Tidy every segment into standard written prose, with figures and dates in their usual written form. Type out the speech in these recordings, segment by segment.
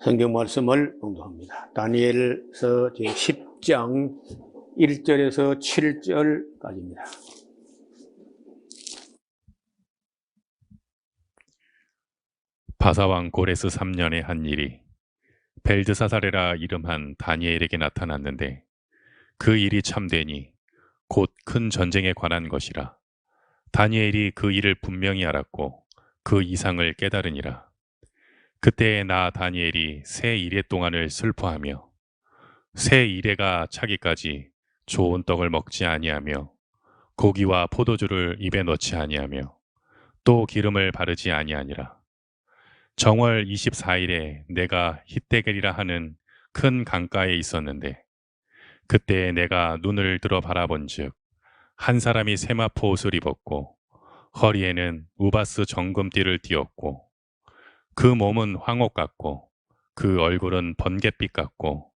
성경 말씀을 봉독합니다. 다니엘서 제10장 1절에서 7절까지입니다. 바사왕 고레스 3년에 한 일이 벨드사사레라 이름한 다니엘에게 나타났는데 그 일이 참되니 곧 큰 전쟁에 관한 것이라. 다니엘이 그 일을 분명히 알았고 그 이상을 깨달으니라. 그때에 나 다니엘이 새 이레 동안을 슬퍼하며 새 이레가 차기까지 좋은 떡을 먹지 아니하며 고기와 포도주를 입에 넣지 아니하며 또 기름을 바르지 아니하니라. 정월 24일에 내가 hit데겔이라 하는 큰 강가에 있었는데 그때 내가 눈을 들어 바라본즉 한 사람이 세마포 옷을 입었고 허리에는 우바스 정금띠를 띠었고 그 몸은 황옥 같고 그 얼굴은 번갯빛 같고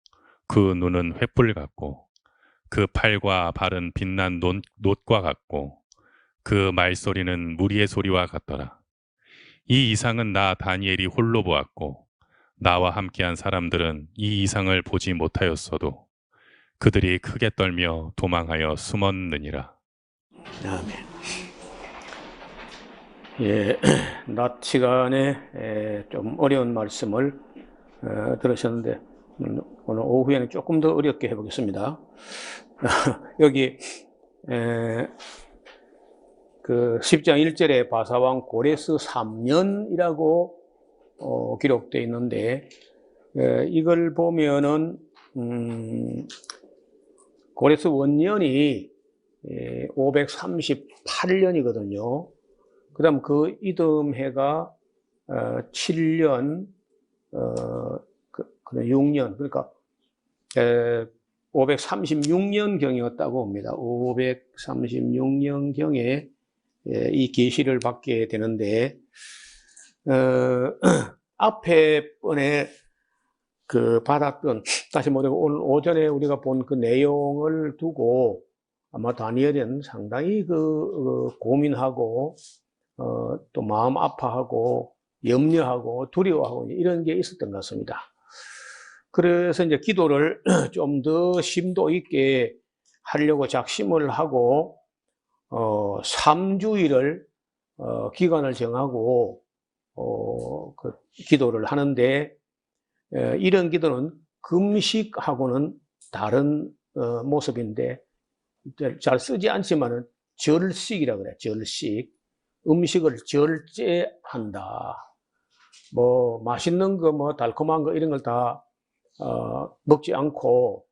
그 눈은 횃불 같고 그 팔과 발은 빛난 놋과 같고 그 말소리는 무리의 소리와 같더라. 이 이상은 나 다니엘이 홀로 보았고 나와 함께한 사람들은 이 이상을 보지 못하였어도 그들이 크게 떨며 도망하여 숨었느니라. 아멘. 낮 시간에 좀 어려운 말씀을 들으셨는데 오늘 오후에는 조금 더 어렵게 해보겠습니다. 여기 그 10장 1절에 바사왕 고레스 3년이라고 기록되어 있는데 이걸 보면은 고레스 원년이 538년이거든요. 그 다음 그 이듬해가 7년, 6년, 그러니까 536년경이었다고 봅니다. 536년경에 이 계시를 받게 되는데 앞에 번에 그 받았던, 다시 말해 오늘 오전에 우리가 본 그 내용을 두고 아마 다니엘은 상당히 고민하고 또 마음 아파하고 염려하고 두려워하고 이런 게 있었던 것 같습니다. 그래서 이제 기도를 좀 더 심도 있게 하려고 작심을 하고 3주일을 기간을 정하고 그 기도를 하는데 이런 기도는 금식하고는 다른 모습인데 잘 쓰지 않지만은 절식이라고 그래요. 절식. 음식을 절제한다. 뭐 맛있는 거, 뭐 달콤한 거 이런 걸 다 먹지 않고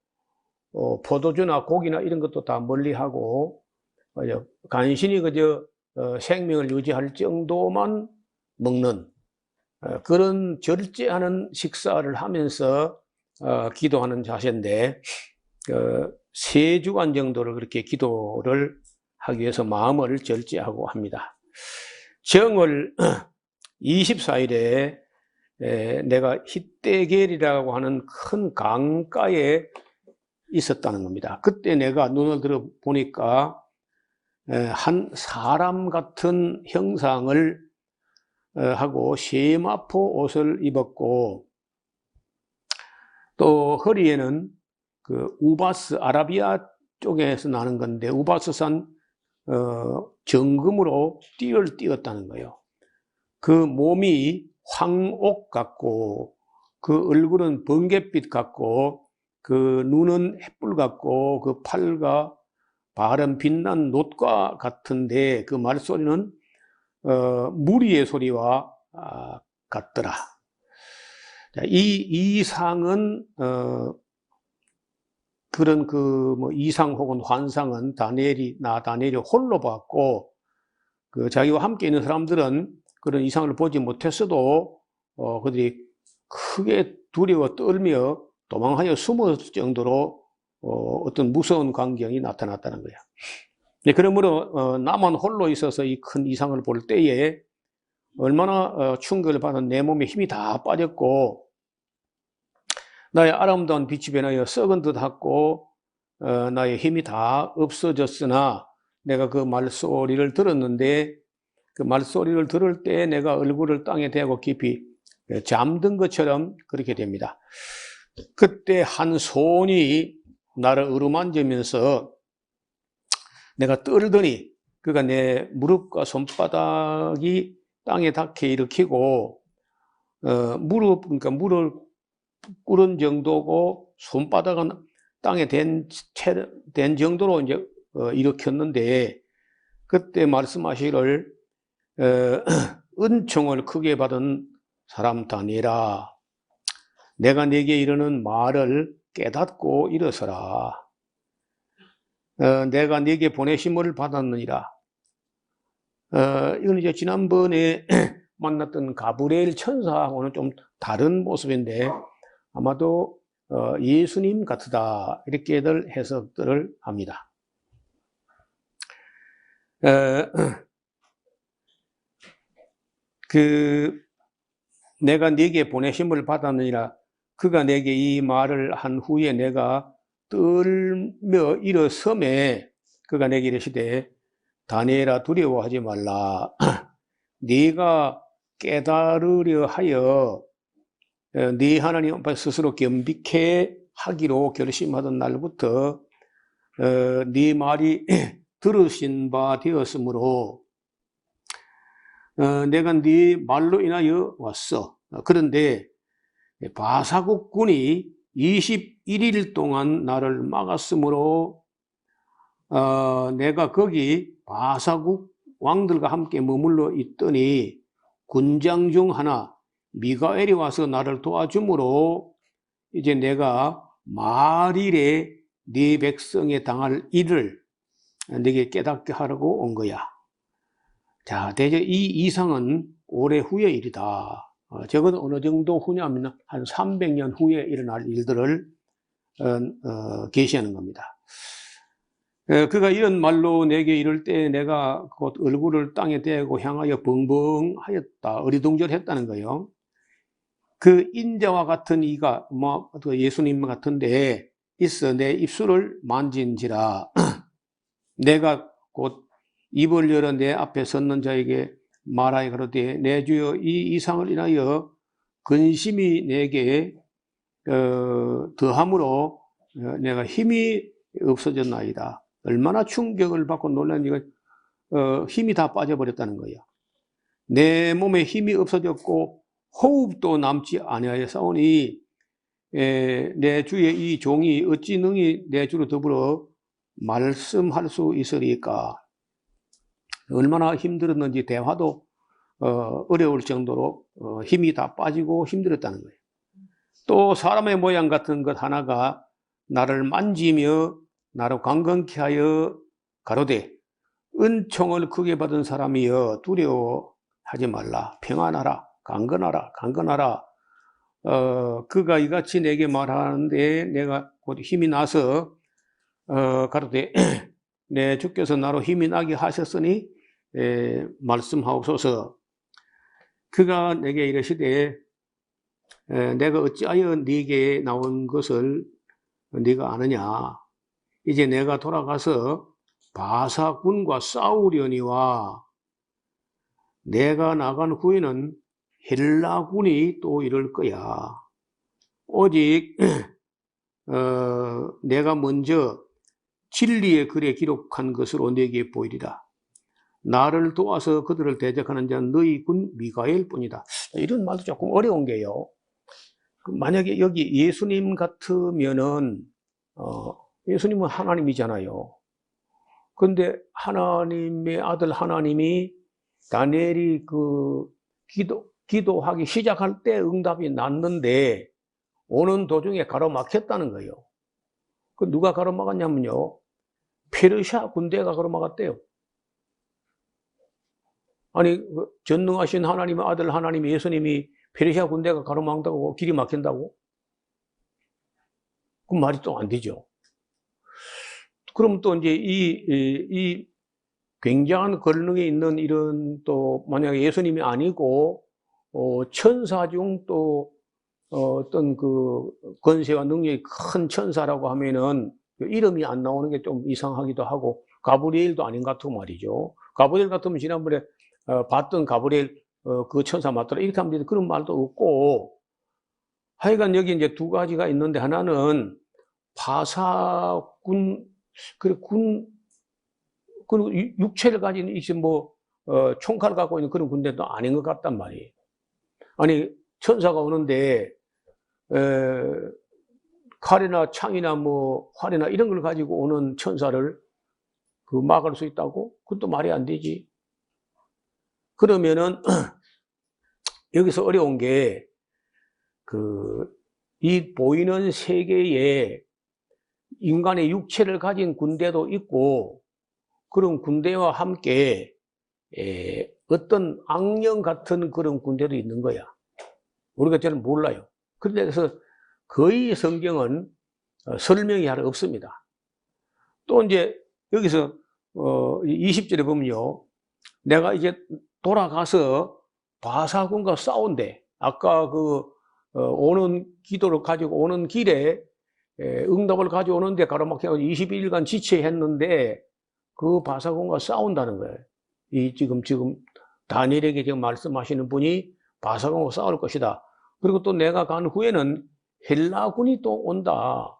포도주나 고기나 이런 것도 다 멀리하고 간신히 그저 생명을 유지할 정도만 먹는 그런 절제하는 식사를 하면서 기도하는 자세인데 3주간 정도를 그렇게 기도를 하기 위해서 마음을 절제하고 합니다. 정월 24일에 내가 hit데겔이라고 하는 큰 강가에 있었다는 겁니다. 그때 내가 눈을 들어 보니까 한 사람 같은 형상을 하고 세마포 옷을 입었고 또 허리에는 그 우바스, 아라비아 쪽에서 나는 건데 우바스산 정금으로 띠를 띄었다는 거예요. 그 몸이 황옥 같고 그 얼굴은 번갯빛 같고 그 눈은 횃불 같고 그 팔과 발은 빛난 놋과 같은데 그 말소리는 무리의 소리와 같더라. 이 이상은 그런 뭐 이상 혹은 환상은 다니엘이 홀로 봤고 그 자기와 함께 있는 사람들은 그런 이상을 보지 못했어도 그들이 크게 두려워 떨며 도망하여 숨을 정도로 어떤 무서운 광경이 나타났다는 거야. 네, 그러므로 나만 홀로 있어서 이 큰 이상을 볼 때에 얼마나 충격을 받은 내 몸에 힘이 다 빠졌고 나의 아름다운 빛이 변하여 썩은 듯하고 나의 힘이 다 없어졌으나 내가 그 말소리를 들었는데 그 말소리를 들을 때 내가 얼굴을 땅에 대고 깊이 잠든 것처럼 그렇게 됩니다. 그때 한 손이 나를 어루만지면서 내가 떨더니 그가 내 무릎과 손바닥이 땅에 닿게 일으키고 그러니까 물을 꿇은 정도고 손바닥은 땅에 댄 정도로 이제 일으켰는데 그때 말씀하시기를 은총을 크게 받은 사람 다니엘아 내가 네게 이르는 말을 깨닫고 일어서라. 내가 네게 보내심을 받았느니라. 이건 이제 지난번에 만났던 가브리엘 천사하고는 좀 다른 모습인데 아마도 예수님 같으다 이렇게들 해석들을 합니다. 내가 네게 보내심을 받았느니라. 그가 내게 이 말을 한 후에 내가 떨며 일어섬에 그가 내게 이르시되 다니엘아 두려워하지 말라. 네가 깨달으려 하여 네 하나님 앞에 스스로 겸비케 하기로 결심하던 날부터 네 말이 들으신 바 되었으므로 내가 네 말로 인하여 왔어. 그런데 바사국군이 21일 동안 나를 막았으므로 내가 거기 바사국 왕들과 함께 머물러 있더니 군장 중 하나 미가엘이 와서 나를 도와주므로 이제 내가 말일에 네 백성에 당할 일을 네게 깨닫게 하려고 온 거야. 자, 대체 이 이상은 오래 후의 일이다. 적어도 어느 정도 후냐면 한 300년 후에 일어날 일들을 계시하는 겁니다. 그가 이런 말로 내게 이를 때 내가 곧 얼굴을 땅에 대고 향하여 벙벙하였다. 어리둥절했다는 거예요. 그 인자와 같은 이가 예수님 같은데 있어 내 입술을 만진지라. 내가 곧 입을 열어 내 앞에 섰는 자에게 말하여 가로되 내 주여 이 이상을 인하여 근심이 내게 더함으로 내가 힘이 없어졌나이다. 얼마나 충격을 받고 놀랐는지 힘이 다 빠져버렸다는 거예요. 내 몸에 힘이 없어졌고 호흡도 남지 아니하였사오니 내 주의 이 종이 어찌 능히 내 주로 더불어 말씀할 수 있으리까. 얼마나 힘들었는지 대화도 어려울 정도로 힘이 다 빠지고 힘들었다는 거예요. 또 사람의 모양 같은 것 하나가 나를 만지며 나를 강건케 하여 가로되 은총을 크게 받은 사람이여 두려워하지 말라. 평안하라. 강건하라. 강건하라. 그가 이같이 내게 말하는데 내가 곧 힘이 나서 가로되 내 주께서 나로 힘이 나게 하셨으니 말씀하옵소서. 그가 내게 이르시되 내가 어찌하여 네게 나온 것을 네가 아느냐. 이제 내가 돌아가서 바사군과 싸우려니와 내가 나간 후에는 헬라군이 또 이럴 거야. 오직 내가 먼저 진리의 글에 기록한 것으로 네게 보이리라. 나를 도와서 그들을 대적하는 자는 너희 군 미가엘 뿐이다. 이런 말도 조금 어려운 게요. 만약에 여기 예수님 같으면은 예수님은 하나님이잖아요. 그런데 하나님의 아들 하나님이 다니엘이 기도하기 시작할 때 응답이 났는데 오는 도중에 가로막혔다는 거예요. 그 누가 가로막았냐면요. 페르시아 군대가 가로막았대요. 아니 전능하신 하나님의 아들 하나님 예수님이 페르시아 군대가 가로막는다고 길이 막힌다고? 그 말이 또 안 되죠. 그럼 또 이제 이 굉장한 권능이 있는 이런 또 만약에 예수님이 아니고 천사 중 또 어떤 그 권세와 능력이 큰 천사라고 하면은 이름이 안 나오는 게 좀 이상하기도 하고 가브리엘도 아닌 것 같고 말이죠. 가브리엘 같으면 지난번에 봤던 가브리엘 그 천사 맞더라. 이렇게 하면 그런 말도 없고, 하여간 여기 이제 두 가지가 있는데, 하나는 바사군, 그리고 육체를 가진 이제 총칼 갖고 있는 그런 군대도 아닌 것 같단 말이에요. 아니, 천사가 오는데, 칼이나 창이나 활이나 이런 걸 가지고 오는 천사를 막을 수 있다고? 그것도 말이 안 되지. 그러면은, 여기서 어려운 게, 이 보이는 세계에 인간의 육체를 가진 군대도 있고, 그런 군대와 함께, 어떤 악령 같은 그런 군대도 있는 거야. 우리가 잘 몰라요. 그래서 거의 성경은 설명이 하나 없습니다. 또 이제 여기서 20절에 보면요, 내가 이제 돌아가서 바사군과 싸운대. 아까 오는 기도를 가지고 오는 길에 응답을 가져오는데 가로막혀서 21일간 지체했는데 그 바사군과 싸운다는 거예요. 지금 다니엘에게 지금 말씀하시는 분이 바사군과 싸울 것이다. 그리고 또 내가 간 후에는 헬라군이 또 온다.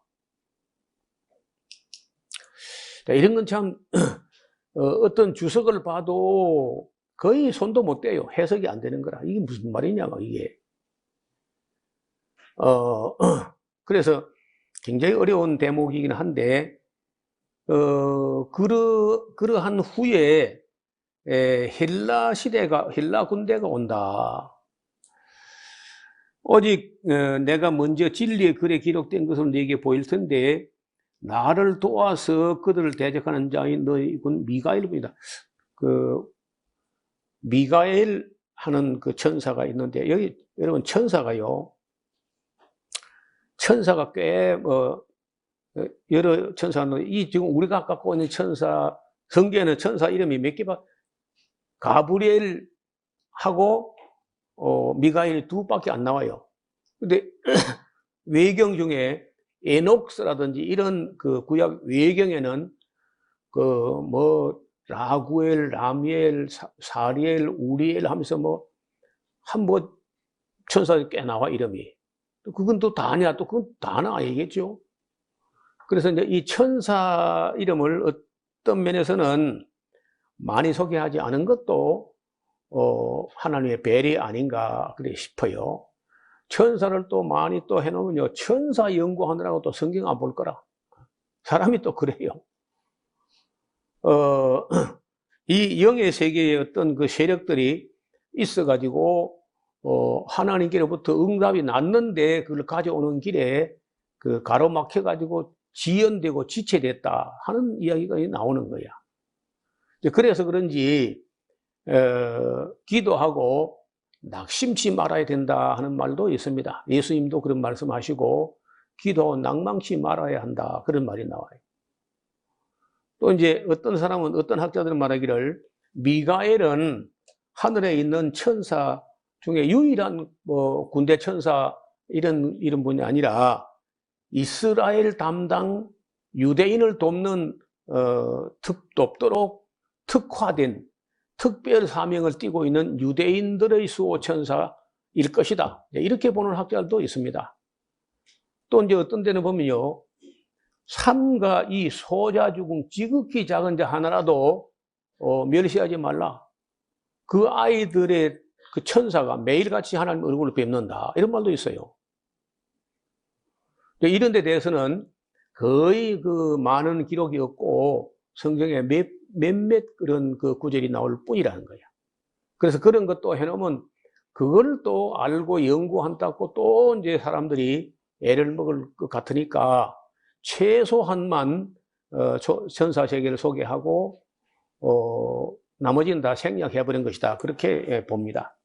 이런 건 참 어떤 주석을 봐도 거의 손도 못 대요. 해석이 안 되는 거라. 이게 무슨 말이냐고 이게. 그래서 굉장히 어려운 대목이긴 한데 그러한 후에 헬라 군대가 온다. 오직 내가 먼저 진리의 글에 기록된 것으로 네게 보일 텐데 나를 도와서 그들을 대적하는 자인 너희 군 미가엘입니다. 미가엘 하는 그 천사가 있는데 여기 여러분 천사가요. 천사가 꽤 여러 천사가 있는데 지금 우리가 갖고 있는 천사 성경에는 천사 이름이 몇 개가 가브리엘하고 미가엘이 두 밖에 안 나와요. 근데 외경 중에 에녹스라든지 이런 그 구약 외경에는 라구엘, 라미엘, 사리엘, 우리엘 하면서 천사들이 꽤 나와 이름이. 그건 또 다 아니야. 또 그건 다 나와야겠죠. 그래서 이제 이 천사 이름을 어떤 면에서는 많이 소개하지 않은 것도 하나님의 배려 아닌가 그래 싶어요. 천사를 또 많이 또 해놓으면요, 천사 연구하느라고 또 성경 안 볼 거라. 사람이 또 그래요. 이 영의 세계에 어떤 그 세력들이 있어가지고, 하나님께로부터 응답이 났는데, 그걸 가져오는 길에 가로막혀가지고 지연되고 지체됐다 하는 이야기가 나오는 거야. 그래서 그런지, 기도하고 낙심치 말아야 된다 하는 말도 있습니다. 예수님도 그런 말씀하시고, 기도하고 낭망치 말아야 한다. 그런 말이 나와요. 또 이제 어떤 사람은, 어떤 학자들은 말하기를, 미가엘은 하늘에 있는 천사 중에 유일한 군대 천사 이런 분이 아니라 이스라엘 담당 유대인을 돕는 돕도록 특화된 특별 사명을 띠고 있는 유대인들의 수호 천사일 것이다. 이렇게 보는 학자들도 있습니다. 또 이제 어떤 데는 보면요, 3과 2 소자 죽음 지극히 작은 자 하나라도 멸시하지 말라. 그 아이들의 그 천사가 매일같이 하나님 얼굴을 뵙는다. 이런 말도 있어요. 이런 데 대해서는 거의 많은 기록이 없고 성경에 몇몇 그런 그 구절이 나올 뿐이라는 거야. 그래서 그런 것도 해놓으면 그걸 또 알고 연구한다고 또 이제 사람들이 애를 먹을 것 같으니까 최소한만 천사 세계를 소개하고 나머지는 다 생략해버린 것이다. 그렇게 봅니다.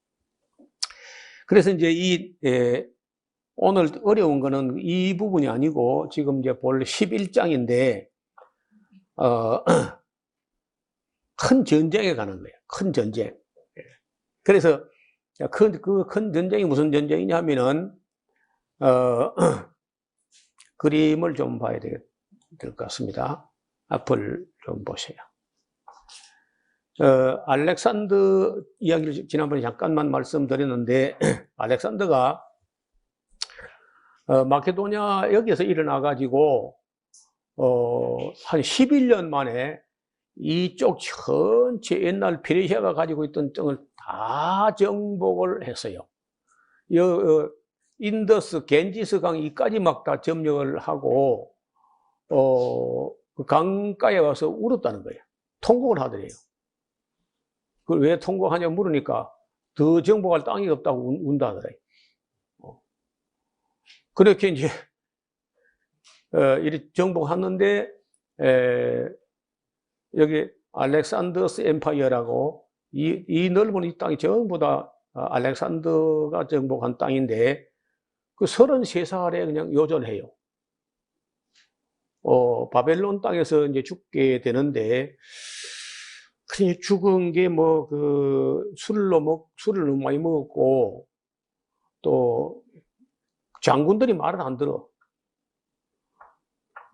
그래서 이제 오늘 어려운 거는 이 부분이 아니고 지금 이제 볼 11장인데 큰 전쟁에 가는 거예요. 큰 전쟁. 그래서 큰 전쟁이 무슨 전쟁이냐 하면은 그림을 좀 봐야 될 것 같습니다. 앞을 좀 보세요. 알렉산더 이야기를 지난번에 잠깐만 말씀드렸는데, 알렉산더가 마케도냐 여기에서 일어나가지고 한 11년 만에 이쪽 전체 옛날 페르시아가 가지고 있던 땅을 다 정복을 했어요. 인더스, 겐지스 강이까지 막 다 점령을 하고 그 강가에 와서 울었다는 거예요. 통곡을 하더래요. 그걸 왜 통곡하냐 물으니까 더 정복할 땅이 없다고 운다더래요. 그렇게 이제 이렇게 정복하는데 여기 알렉산더스 엠파이어라고 이 넓은 이 땅이 전부 다 알렉산더가 정복한 땅인데 그 33살에 그냥 요절해요. 바벨론 땅에서 이제 죽게 되는데 그냥 죽은 게 뭐 술을 너무 많이 먹었고 또 장군들이 말을 안 들어.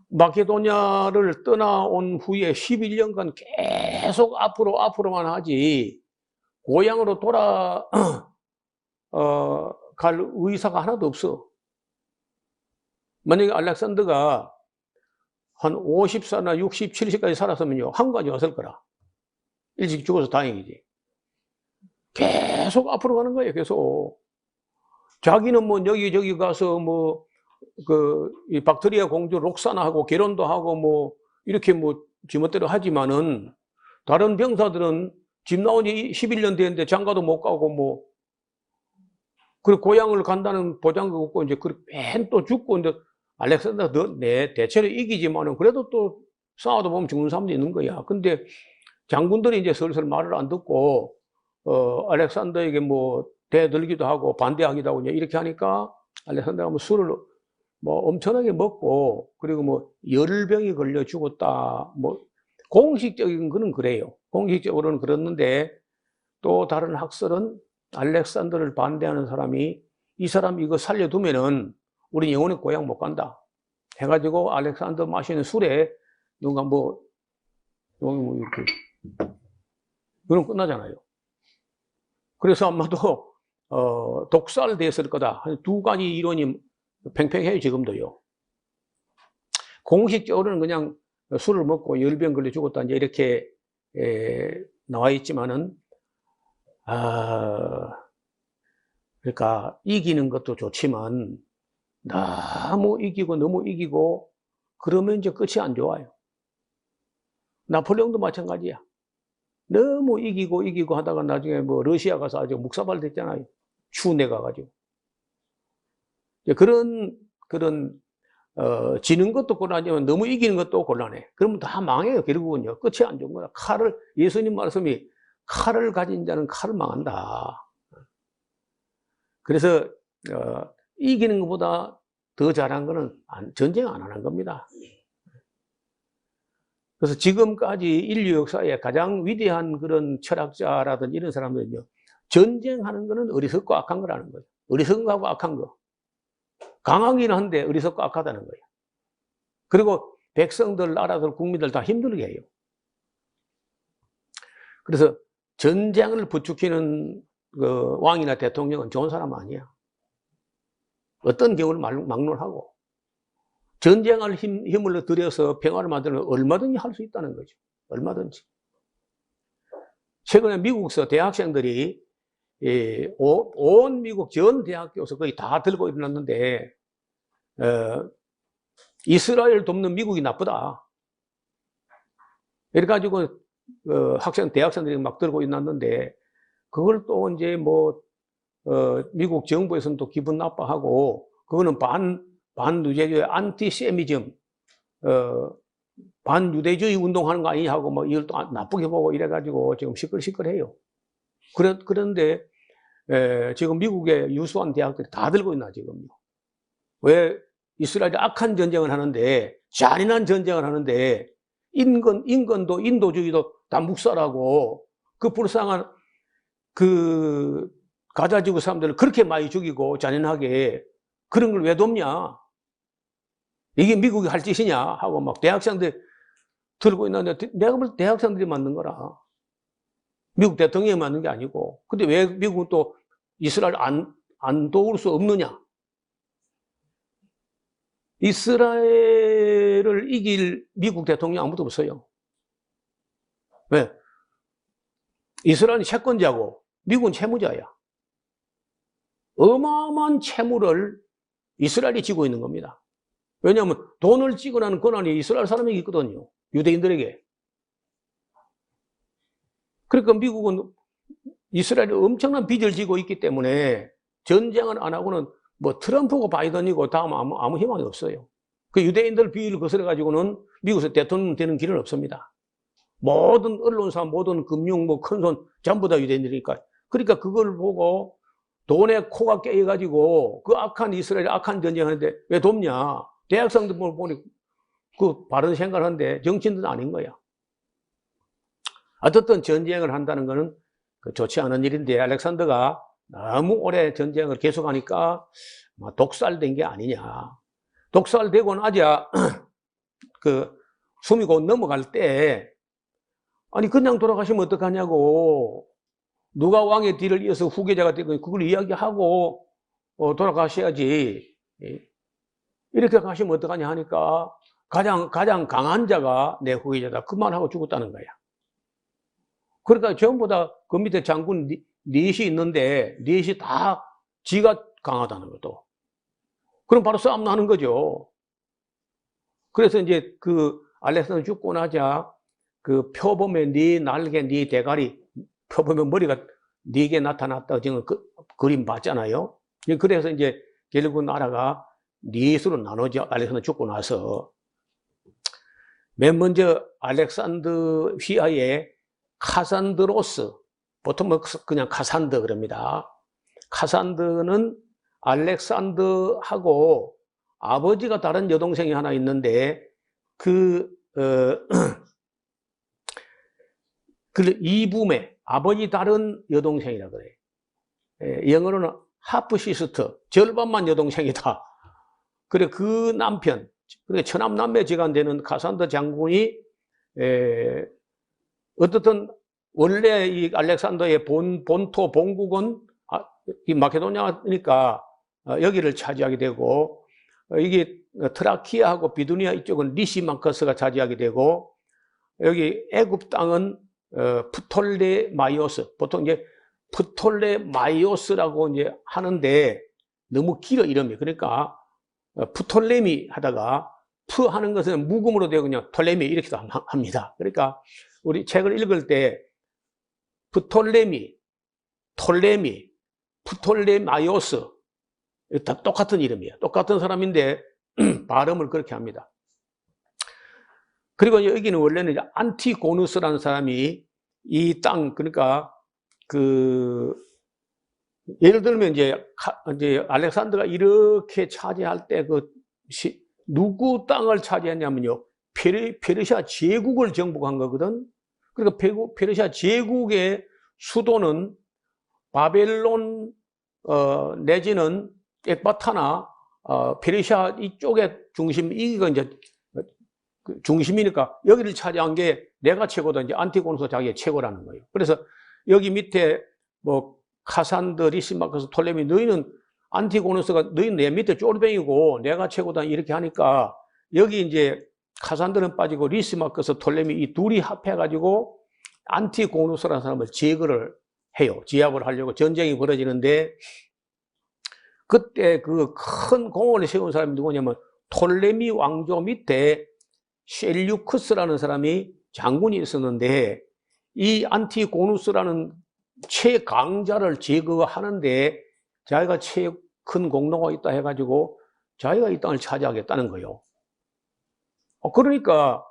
마케도냐를 떠나온 후에 11년간 계속 앞으로만 하지 고향으로 갈 의사가 하나도 없어. 만약에 알렉산더가 한 50살이나 60, 70까지 살았으면요 한국까지 왔을 거라. 일찍 죽어서 다행이지. 계속 앞으로 가는 거예요. 계속. 자기는 뭐 여기 가서 뭐 이 박트리아 공주 록사나하고 결혼도 하고 뭐 이렇게 뭐 지멋대로 하지만은 다른 병사들은 집 나온 지 11년 됐는데 장가도 못 가고 뭐 그리고 고향을 간다는 보장도 없고 이제 맨 또 죽고 이제 알렉산더 내 대체로 이기지만은 그래도 또 싸워도 보면 죽는 사람도 있는 거야. 근데 장군들이 이제 슬슬 말을 안 듣고 알렉산더에게 뭐 대들기도 하고 반대하기도 하고 이제 이렇게 하니까 알렉산더가 뭐 술을 뭐 엄청나게 먹고 그리고 뭐 열병이 걸려 죽었다. 뭐 공식적인 거는 그래요. 공식적으로는 그렇는데 또 다른 학설은 알렉산더를 반대하는 사람이 이 사람 이거 살려두면은 우리 영원히 고향 못 간다 해가지고 알렉산더 마시는 술에 누가 뭐 이렇게 그럼 끝나잖아요. 그래서 아마도 독살됐을 거다. 한 두 가지 이론이 팽팽해요 지금도요. 공식적으로는 그냥 술을 먹고 열병 걸려 죽었다 이제 이렇게 나와 있지만은 그러니까 이기는 것도 좋지만 너무 이기고 그러면 이제 끝이 안 좋아요. 나폴레옹도 마찬가지야. 너무 이기고 하다가 나중에 뭐 러시아 가서 아주 묵사발 됐잖아요. 추운데 가가지고. 그런 지는 것도 곤란하지만 너무 이기는 것도 곤란해. 그러면 다 망해요. 결국은요. 끝이 안 좋은 거야. 예수님 말씀이 칼을 가진 자는 칼을 망한다. 그래서 이기는 것보다 더 잘한 거는 전쟁 안 하는 겁니다. 그래서 지금까지 인류 역사에 가장 위대한 그런 철학자라든지 이런 사람들은요, 전쟁하는 거는 어리석고 악한 거라는 거예요. 어리석은 거하고 악한 거. 강하기는 한데 어리석고 악하다는 거예요. 그리고 백성들, 나라들, 국민들 다 힘들게 해요. 그래서 전쟁을 부추기는 그 왕이나 대통령은 좋은 사람 아니야. 어떤 경우를 막론하고 전쟁할 힘을 들여서 평화를 만들면 얼마든지 할 수 있다는 거죠. 얼마든지. 최근에 미국에서 대학생들이 온 미국 전 대학교에서 거의 다 들고 일어났는데 이스라엘 돕는 미국이 나쁘다. 이래가지고 대학생들이 막 들고 일어났는데 그걸 또 이제 뭐 미국 정부에서는 또 기분 나빠하고 그거는 반유대주의 안티세미즘 반유대주의 운동하는 거 아니냐 하고 뭐 이걸 또 나쁘게 보고 이래가지고 지금 시끌시끌해요. 그런데 지금 미국의 유수한 대학들이 다 들고 있나 지금요. 왜 이스라엘이 악한 전쟁을 하는데 잔인한 전쟁을 하는데 인권도 인도주의도 다 묵살하고 그 불쌍한 그 가자지구 사람들을 그렇게 많이 죽이고 잔인하게 그런 걸 왜 돕냐? 이게 미국이 할 짓이냐? 하고 막 대학생들 들고 있는데 내가 볼 때 대학생들이 만든 거라. 미국 대통령이 만든 게 아니고. 근데 왜 미국은 또 이스라엘 안 도울 수 없느냐? 이스라엘을 이길 미국 대통령 아무도 없어요. 왜? 이스라엘은 채권자고 미국은 채무자야. 어마어마한 채무를 이스라엘이 지고 있는 겁니다. 왜냐하면 돈을 지급하는 권한이 이스라엘 사람에게 있거든요. 유대인들에게. 그러니까 미국은 이스라엘이 엄청난 빚을 지고 있기 때문에 전쟁을 안 하고는 뭐 트럼프고 바이든이고 다음 아무 희망이 없어요. 그 유대인들 비위를 거스려 가지고는 미국에서 대통령 되는 길은 없습니다. 모든 언론사, 모든 금융, 뭐 큰 손 전부 다 유대인들이니까. 그러니까 그걸 보고 돈에 코가 깨어가지고 그 악한 이스라엘 악한 전쟁하는데 왜 돕냐? 대학생들 보니 그 바른 생각을 하는데 정치인들은 아닌 거야. 어떻든 전쟁을 한다는 거는 좋지 않은 일인데 알렉산더가 너무 오래 전쟁을 계속하니까 독살된 게 아니냐. 독살되고 나자 그 숨이 곧 넘어갈 때 아니 그냥 돌아가시면 어떡하냐고. 누가 왕의 뒤를 이어서 후계자가 되고 그걸 이야기하고 돌아가셔야지. 이렇게 가시면 어떡하냐 하니까 가장 강한 자가 내 후계자다. 그 말하고 죽었다는 거야. 그러니까 전부 다 그 밑에 장군 넷이 있는데 넷이 다 지가 강하다는 것도. 그럼 바로 싸움 나는 거죠. 그래서 이제 그 알렉산더 죽고 나자 그 표범의 네 날개, 네 대가리, 표범의 머리가 4개 나타났다. 지금 그 그림 봤잖아요. 그래서 이제 결국 나라가 넷으로 나눠져. 알렉산더 죽고 나서. 맨 먼저 알렉산더 휘하에 카산드로스, 보통 뭐 그냥 카산더 그럽니다. 카산더는 알렉산더하고 아버지가 다른 여동생이 하나 있는데 그 이붐의 아버지 다른 여동생이라 그래. 영어로는 하프시스터, 절반만 여동생이다. 그래 그 남편, 그래 처남남매지간 되는 카산더 장군이 어떻든 원래 이 알렉산더의 본토 본국은 이 마케도니아니까 여기를 차지하게 되고 이게 트라키아하고 비두니아 이쪽은 리시마커스가 차지하게 되고 여기 애굽 땅은 프톨레마이오스, 보통 이제 프톨레마이오스라고 이제 하는데 너무 길어 이름이. 그러니까 프톨레미 하다가 프 하는 것은 묵음으로 되고 그냥 톨레미 이렇게도 합니다. 그러니까 우리 책을 읽을 때 프톨레미, 톨레미, 프톨레마이오스 다 똑같은 이름이에요. 똑같은 사람인데 발음을 그렇게 합니다. 그리고 여기는 원래는 안티고누스라는 사람이 이 땅, 그러니까 예를 들면 이제 알렉산더가 이렇게 차지할 때 누구 땅을 차지했냐면요. 페르시아 제국을 정복한 거거든. 그러니까 페르시아 제국의 수도는 바벨론 내지는 엑바타나 페르시아 이쪽의 중심, 이거 이제 중심이니까 여기를 차지한 게 내가 최고다. 이제 안티고누스 자기가 최고라는 거예요. 그래서 여기 밑에 뭐 카산더, 리시마커스, 톨레미, 너희는 안티고누스가 너희는 내 밑에 쫄병이고 내가 최고다 이렇게 하니까 여기 이제 카산더는 빠지고 리시마커스, 톨레미 이 둘이 합해가지고 안티고누스라는 사람을 제거를 해요. 제압을 하려고 전쟁이 벌어지는데 그때 그 큰 공원을 세운 사람이 누구냐면 톨레미 왕조 밑에 셀류크스라는 사람이 장군이 있었는데 이 안티고누스라는 최강자를 제거하는데 자기가 최 큰 공로가 있다 해가지고 자기가 이 땅을 차지하겠다는 거예요. 그러니까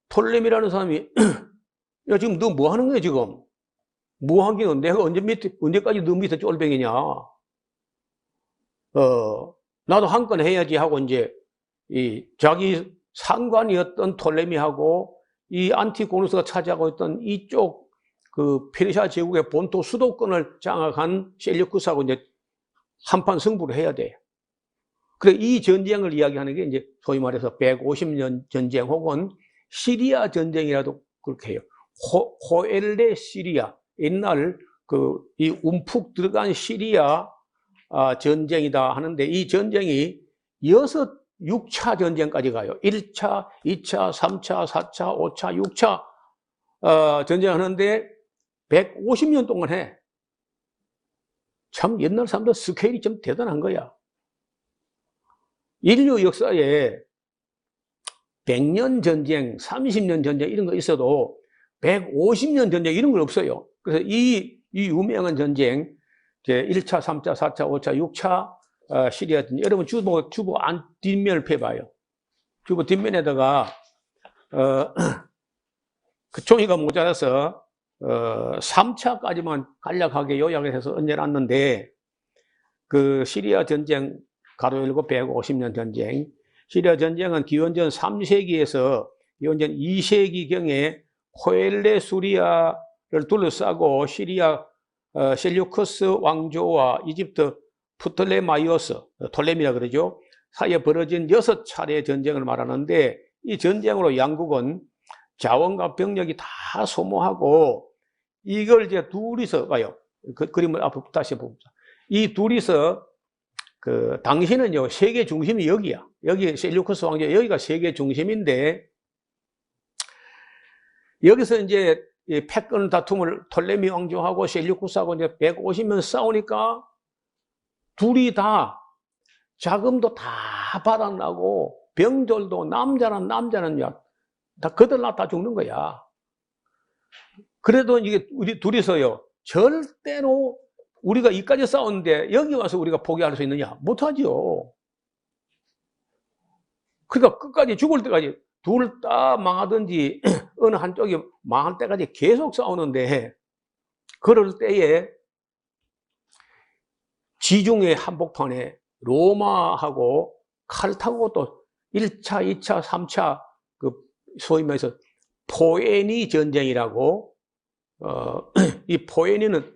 톨레미라는 사람이 야 지금 너 뭐 하는 거야 지금? 뭐 하기는 내가 언제까지 너 밑에 쫄병이냐? 나도 한 건 해야지 하고 이제 이 자기 상관이었던 톨레미하고 이 안티고누스가 차지하고 있던 이쪽 그 페르시아 제국의 본토 수도권을 장악한 셀류쿠스하고 이제 한판 승부를 해야 돼. 그래 이 전쟁을 이야기하는 게 이제 소위 말해서 150년 전쟁 혹은 시리아 전쟁이라도 그렇게 해요. 호엘레 시리아, 옛날 이 움푹 들어간 시리아 전쟁이다 하는데, 이 전쟁이 6차 전쟁까지 가요. 1차, 2차, 3차, 4차, 5차, 6차 전쟁하는데 150년 동안 해. 참 옛날 사람들 스케일이 좀 대단한 거야. 인류 역사에 100년 전쟁, 30년 전쟁 이런 거 있어도 150년 전쟁 이런 건 없어요. 그래서 이 유명한 전쟁, 1차, 3차, 4차, 5차, 6차 시리아 전쟁, 여러분 주보 뒷면을 펴봐요. 주보 뒷면에다가 그 종이가 모자라서 3차까지만 간략하게 요약을 해서 얹어놨는데, 그 시리아 전쟁 가로 열고 150년 전쟁, 시리아 전쟁은 기원전 3세기에서 기원전 2세기경에 호엘레 수리아를 둘러싸고 시리아 셀류커스 왕조와 이집트 프톨레마이오스, 톨레미라 그러죠, 사이에 벌어진 6차례 전쟁을 말하는데, 이 전쟁으로 양국은 자원과 병력이 다 소모하고, 이걸 이제 둘이서 봐요. 그 그림을 앞으로 다시 봅니다. 이 둘이서 당시는요, 세계 중심이 여기야. 여기 셀류커스 왕조, 여기가 세계 중심인데, 여기서 이제 패권 다툼을 톨레미 왕조하고 셀류쿠스하고 이제 150년 싸우니까 둘이 다 자금도 다 바닥나고 병졸도 남자는 다 거들나 다 죽는 거야. 그래도 이게 우리 둘이서요, 절대로 우리가 이까지 싸웠는데 여기 와서 우리가 포기할 수 있느냐? 못하죠. 그러니까 끝까지 죽을 때까지 둘 다 망하든지 어느 한쪽이 망할 때까지 계속 싸우는데, 그럴 때에 지중해 한복판에 로마하고 칼타고 또 1차, 2차, 3차 그 소위 말해서 포에니 전쟁이라고, 이 포에니라는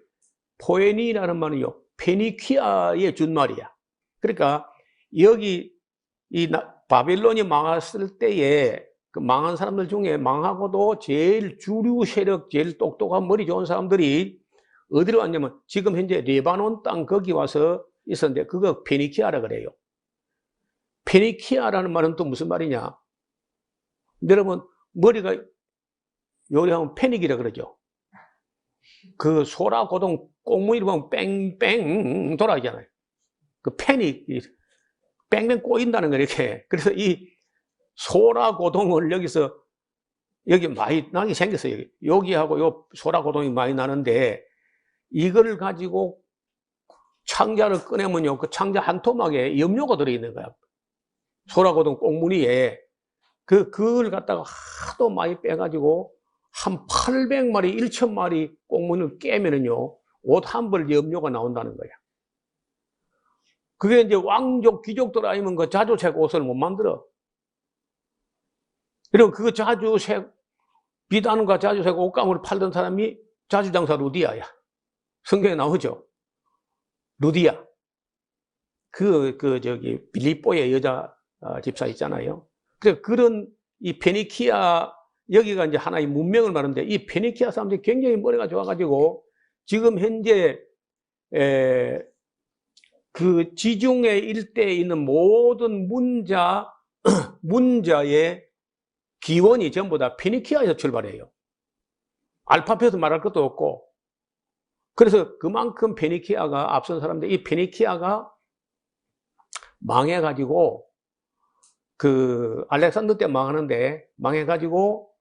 말은요, 페니키아의 준말이야. 그러니까 여기 바벨론이 망했을 때에 그 망한 사람들 중에 망하고도 제일 주류 세력, 제일 똑똑한 머리 좋은 사람들이 어디로 왔냐면 지금 현재 레바논 땅 거기 와서 있었는데, 그거 페니키아라 그래요. 페니키아라는 말은 또 무슨 말이냐? 여러분 머리가 요리하면 패닉이라 그러죠. 그 소라 고동 꽁무니로 보면 뺑뺑 돌아가잖아요. 그 패닉, 뺑뺑 꼬인다는 거 이렇게. 그래서 이 소라 고동을 여기 많이 나게 생겼어요. 여기하고 요 소라 고동이 많이 나는데, 이걸 가지고 창자를 꺼내면요, 그 창자 한 토막에 염료가 들어있는 거야. 소라 고동 꽁무니에. 그걸 갖다가 하도 많이 빼가지고 한 800마리, 1000마리 꽁무니를 깨면은요, 옷 한 벌 염료가 나온다는 거야. 그게 이제 왕족, 귀족들 아니면 그 자주색 옷을 못 만들어. 그리고 그 자주색, 비단과 자주색 옷감을 팔던 사람이 자주장사 루디아야. 성경에 나오죠. 루디아. 빌립보의 여자 집사 있잖아요. 그래서 그런 이 페니키아, 여기가 이제 하나의 문명을 말하는데, 이 페니키아 사람들이 굉장히 머리가 좋아가지고, 지금 현재, 그 지중해 일대에 있는 모든 문자의 기원이 전부 다 페니키아에서 출발해요. 알파벳을 말할 것도 없고. 그래서 그만큼 페니키아가 앞선 사람들, 이 페니키아가 망해가지고, 알렉산더 때 망하는데, 망해가지고,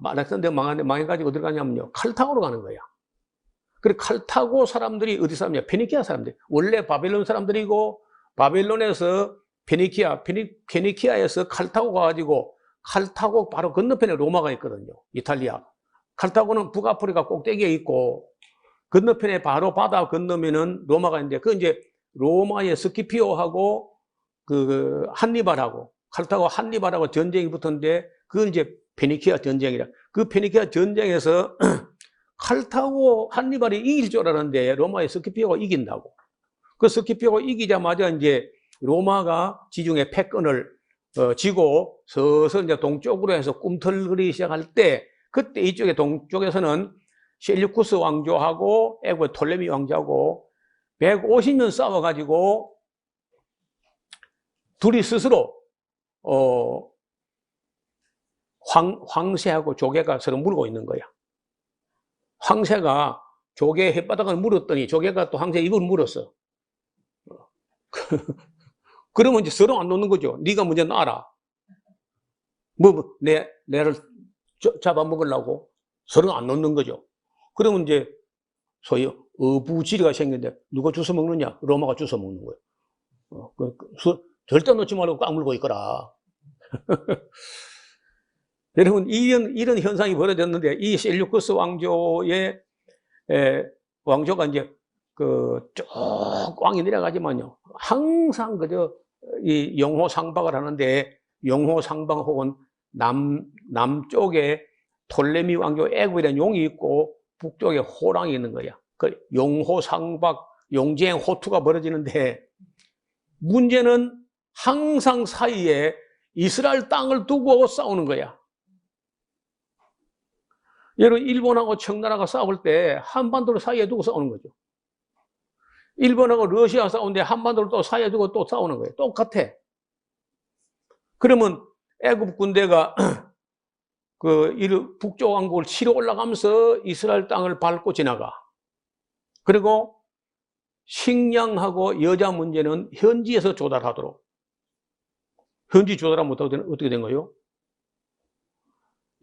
알렉산더 망해가지고 어디 가냐면요, 칼타고로 가는 거야. 그리고 칼타고 사람들이 어디 사람이냐? 페니키아 사람들. 원래 바벨론 사람들이고, 바벨론에서 페니키아에서 칼타고 가가지고, 칼타고 바로 건너편에 로마가 있거든요. 이탈리아. 칼타고는 북아프리카 꼭대기에 있고, 건너편에 바로 바다 건너면은 로마가 있는데, 그 이제 로마의 스키피오하고 한니발하고, 칼타고 한니발하고 전쟁이 붙었는데, 그건 이제 페니키아 전쟁이라. 그 페니키아 전쟁에서 칼타고 한니발이 이길 줄 알았는데, 로마의 스키피오가 이긴다고. 그 스키피오가 이기자마자 이제 로마가 지중해 패권을 쥐고 서서 이제 동쪽으로 해서 꿈틀거리기 시작할 때, 그때 이쪽에 동쪽에서는 셀류쿠스 왕조하고 애국의 톨레미 왕조하고 150년 싸워가지고 둘이 스스로 황새하고 조개가 서로 물고 있는 거야. 황새가 조개 혓바닥을 물었더니 조개가 또 황새 입을 물었어. 그러면 이제 서로 안 놓는 거죠. 네가 먼저 놔라. 내를 잡아먹으려고 서로 안 놓는 거죠. 그러면 이제 소위 어부지리가 생겼는데 누가 주워 먹느냐? 로마가 주워 먹는 거예요. 절대 놓지 말고 꽉 물고 있거라. 여러분, 이런 현상이 벌어졌는데, 이 셀류쿠스 왕조의, 왕조가 이제, 쭉 왕이 내려가지만요. 항상 이 용호상박을 하는데, 용호상박 혹은 남쪽에 톨레미 왕조 애국이라는 용이 있고, 북쪽에 호랑이 있는 거야. 그 용호상박, 용쟁 호투가 벌어지는데, 문제는 항상 사이에 이스라엘 땅을 두고 싸우는 거야. 여러분, 일본하고 청나라가 싸울 때 한반도를 사이에 두고 싸우는 거죠. 일본하고 러시아 싸우는데 한반도를 또 사이에 두고 또 싸우는 거예요. 똑같아. 그러면 애국 군대가 북쪽 왕국을 치러 올라가면서 이스라엘 땅을 밟고 지나가. 그리고 식량하고 여자 문제는 현지에서 조달하도록. 현지 조달하면 어떻게 된 거예요?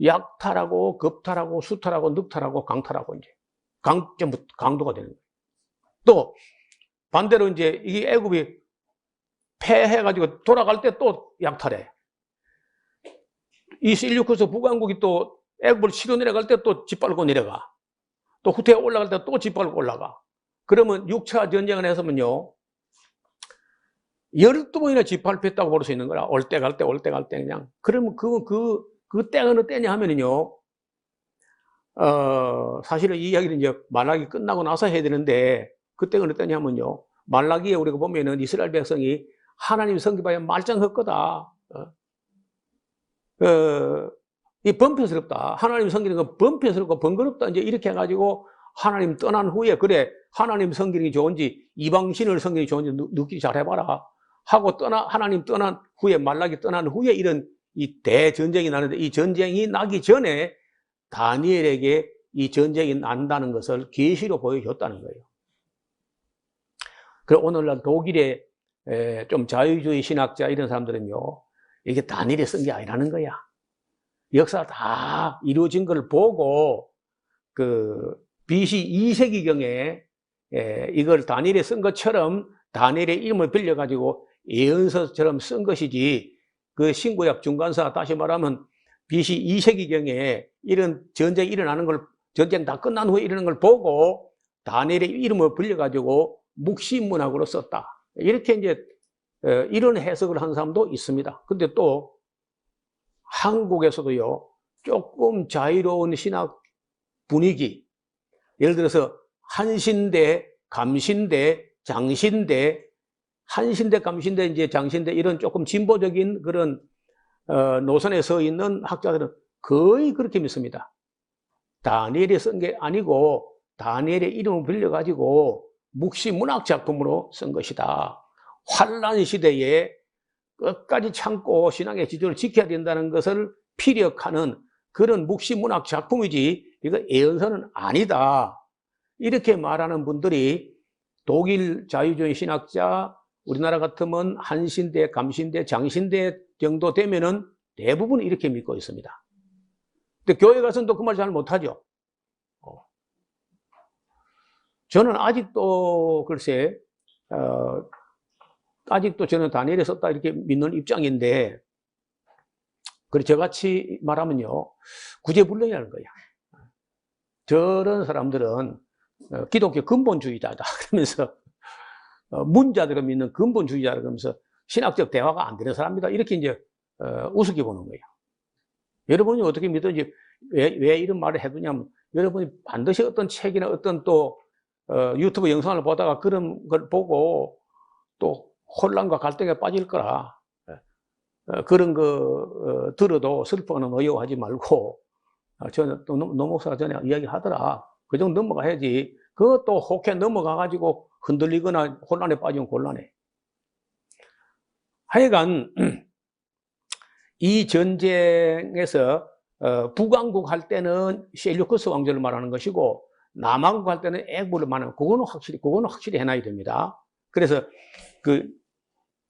약탈하고 급탈하고 수탈하고 늑탈하고 강탈하고 이제 강도가 되는 거예요. 또 반대로 이제 이게 애굽이 패해가지고 돌아갈 때 또 약탈해. 이 셀류쿠스 북왕국이 또 애굽을 치러 내려갈 때 또 짓밟고 내려가. 또 후퇴 올라갈 때 또 짓밟고 올라가. 그러면 6차 전쟁을 해서면요 12번이나 짓밟혔다고 볼 수 있는 거라. 올 때 갈 때 올 때 갈 때 그냥. 그러면 그 때가 어느 때냐 하면은요, 사실은 이 이야기는 이제 말라기 끝나고 나서 해야 되는데, 그때가 어느 때냐 하면요, 말라기에 우리가 보면은 이스라엘 백성이 하나님 섬기봐야 말짱헛거다. 이 번편스럽다. 하나님 섬기는 건 번편스럽고 번거롭다. 이제 이렇게 해가지고 하나님 떠난 후에, 그래, 하나님 섬기는 게 좋은지, 이방신을 섬기는 게 좋은지 느끼기 잘 해봐라. 하고 하나님 떠난 후에, 말라기 떠난 후에 이런 이 대전쟁이 나는데, 이 전쟁이 나기 전에 다니엘에게 이 전쟁이 난다는 것을 계시로 보여줬다는 거예요. 그래서 오늘날 독일의 좀 자유주의 신학자 이런 사람들은요, 이게 다니엘이 쓴 게 아니라는 거야. 역사가 다 이루어진 걸 보고 BC 2세기경에 이걸 다니엘이 쓴 것처럼 다니엘의 이름을 빌려가지고 예언서처럼 쓴 것이지, 그 신구약 중간사, 다시 말하면 BC 2세기경에 이런 전쟁이 일어나는 걸, 전쟁 다 끝난 후에 일어나는 걸 보고 다니엘의 이름을 빌려가지고 묵시문학으로 썼다. 이렇게 이제 이런 해석을 한 사람도 있습니다. 근데 또 한국에서도요, 조금 자유로운 신학 분위기, 예를 들어서 한신대, 감신대, 장신대, 한신대, 감신대, 이제 장신대, 이런 조금 진보적인 그런 노선에 서 있는 학자들은 거의 그렇게 믿습니다. 다니엘이 쓴 게 아니고 다니엘의 이름을 빌려가지고 묵시문학 작품으로 쓴 것이다. 환란 시대에 끝까지 참고 신앙의 지조를 지켜야 된다는 것을 피력하는 그런 묵시문학 작품이지, 이거 예언서는 아니다. 이렇게 말하는 분들이 독일 자유주의 신학자, 우리나라 같으면 한신대, 감신대, 장신대 정도 되면은 대부분 이렇게 믿고 있습니다. 근데 교회 가서는 또 그 말 잘 못하죠. 저는 아직도 글쎄, 아직도 저는 다니엘이 썼다 이렇게 믿는 입장인데, 그래 저같이 말하면요, 구제불능이라는 거야. 저런 사람들은 기독교 근본주의자다 그러면서, 문자들을 믿는 근본주의자라 그러면서 신학적 대화가 안 되는 사람이다, 이렇게 이제 우습게 보는 거예요. 여러분이 어떻게 믿든지 왜 이런 말을 해두냐면, 여러분이 반드시 어떤 책이나 어떤 또 유튜브 영상을 보다가 그런 걸 보고 또 혼란과 갈등에 빠질 거라. 그런 거 들어도 슬퍼하는 의욕하지 말고 저는 또 노 목사가 전에 이야기하더라. 그 정도 넘어가야지. 그것도 혹해 넘어가가지고 흔들리거나 혼란에 빠지면 곤란해. 하여간 이 전쟁에서 북왕국 할 때는 셀류커스 왕조를 말하는 것이고 남왕국 할 때는 애국을 말하는 그거는 확실히 해놔야 됩니다. 그래서 그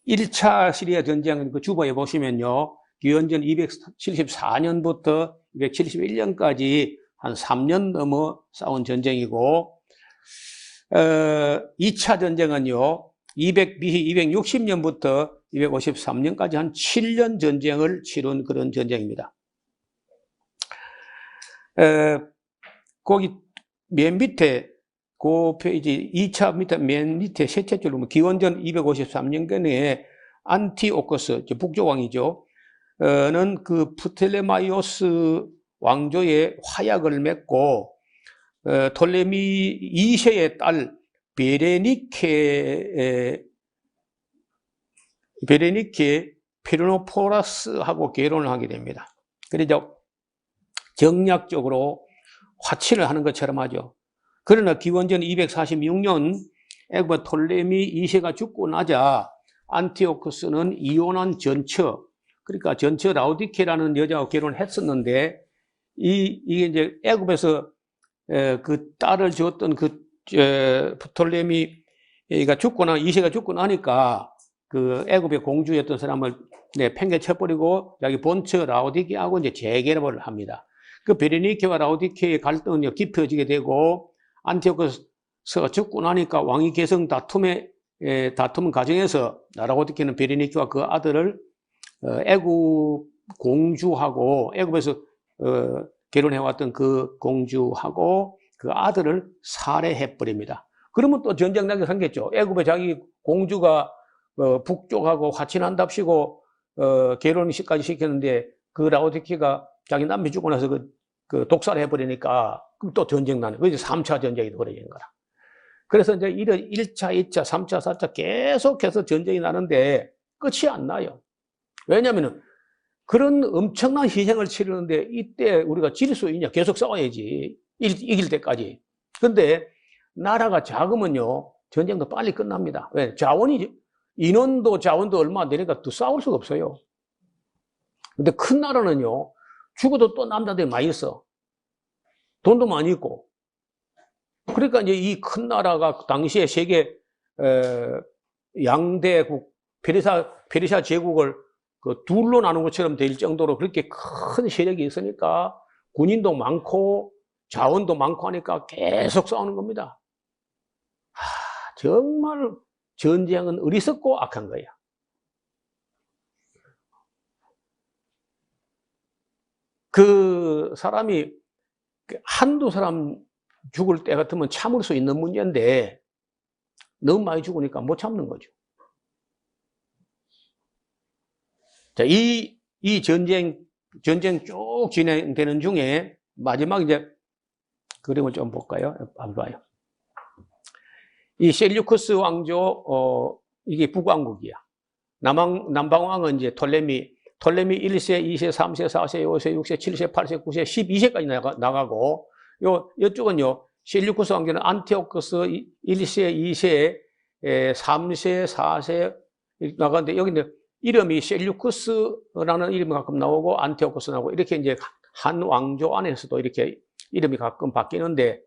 1차 시리아 전쟁 그 주보에 보시면요. 기원전 274년부터 271년까지 한 3년 넘어 싸운 전쟁이고 2차 전쟁은요. BC 260년부터 253년까지 한 7년 전쟁을 치른 그런 전쟁입니다. 거기 맨 밑에 그 페이지 2차 밑에 맨 밑에 셋째 줄로 보면 기원전 253년경에 안티오코스 북쪽 왕이죠. 는 그 프텔레마이오스 왕조의 화약을 맺고 톨레미 2세의 딸 베레니케 페르노포라스하고 결혼을 하게 됩니다. 그래서 정략적으로 화친을 하는 것처럼 하죠. 그러나 기원전 246년 애굽의 톨레미 2세가 죽고 나자 안티오코스는 이혼한 전처, 그러니까 전처 라우디케라는 여자와 결혼을 했었는데 이게 이제 애굽에서 그 딸을 주었던 그 프톨레미가 죽고 나 2세가 죽고 나니까 그 애굽의 공주였던 사람을 팽개쳐버리고 자기 본처 라우디케하고 이제 재결합을 합니다. 그 베르니케와 라우디케의 갈등은 깊어지게 되고 안티오코스가 죽고 나니까 왕위 계승 다툼 과정에서 라우디케는 베르니케와 그 아들을 애굽 공주하고 애굽에서 결혼해왔던 그 공주하고 그 아들을 살해해버립니다. 그러면 또 전쟁 나게 생겼죠. 애굽에 자기 공주가 북쪽하고 화친한답시고 결혼식까지 시켰는데 그 라우디케가 자기 남편 죽고 나서 그 독살을 해버리니까 그럼 또 전쟁 나는 그래서 3차 전쟁이 벌어지는 거라. 그래서 이제 1차, 2차, 3차, 4차 계속해서 전쟁이 나는데 끝이 안 나요. 왜냐면은 그런 엄청난 희생을 치르는데 이때 우리가 질 수 있냐? 계속 싸워야지. 이길 때까지. 근데 나라가 작으면요, 전쟁도 빨리 끝납니다. 왜? 인원도 자원도 얼마 안 되니까 또 싸울 수가 없어요. 근데 큰 나라는요, 죽어도 또 남자들이 많이 있어. 돈도 많이 있고. 그러니까 이제 이 큰 나라가 당시에 세계 양대국, 페르시아 제국을 그 둘로 나눈 것처럼 될 정도로 그렇게 큰 세력이 있으니까 군인도 많고 자원도 많고 하니까 계속 싸우는 겁니다. 정말 전쟁은 어리석고 악한 거야. 그 사람이 한두 사람 죽을 때 같으면 참을 수 있는 문제인데 너무 많이 죽으니까 못 참는 거죠. 자, 이 전쟁 쭉 진행되는 중에 마지막 이제 그림을 좀 볼까요? 한번 봐요. 이 셀류커스 왕조, 이게 북왕국이야. 남방왕은 이제 톨레미 1세, 2세, 3세, 4세, 5세, 6세, 7세, 8세, 9세, 12세까지 나가고, 이쪽은요, 셀류커스 왕조는 안티오코스 1세, 2세, 3세, 4세 나가는데, 여기 이제 이름이 셀류쿠스라는 이름이 가끔 나오고 안티오코스 나오고 이렇게 이제 한 왕조 안에서도 이렇게 이름이 가끔 바뀌는데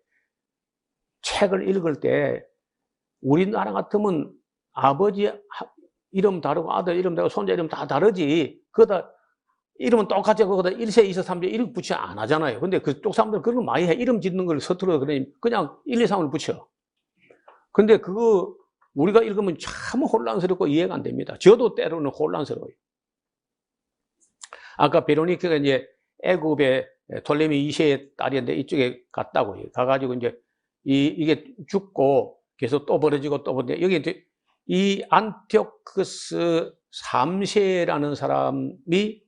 책을 읽을 때 우리나라 같으면 아버지 이름 다르고 아들 이름 다르고 손자 이름 다 다르지 그거다 이름은 똑같이 거기다 1세, 2세, 3세 이름 붙여 안 하잖아요. 근데 그쪽 사람들은 그런 거 많이 해. 이름 짓는 걸 서투러 그냥 1, 2, 3을 붙여. 근데 그거 우리가 읽으면 참 혼란스럽고 이해가 안 됩니다. 저도 때로는 혼란스러워요. 아까 베로니카가 이제 애굽의 톨레미 2세의 딸인데 이쪽에 갔다고요. 가가지고 이제 이게 죽고 계속 또 벌어지고 또 벌어지고 여기 이제 이 안티오코스 3세라는 사람이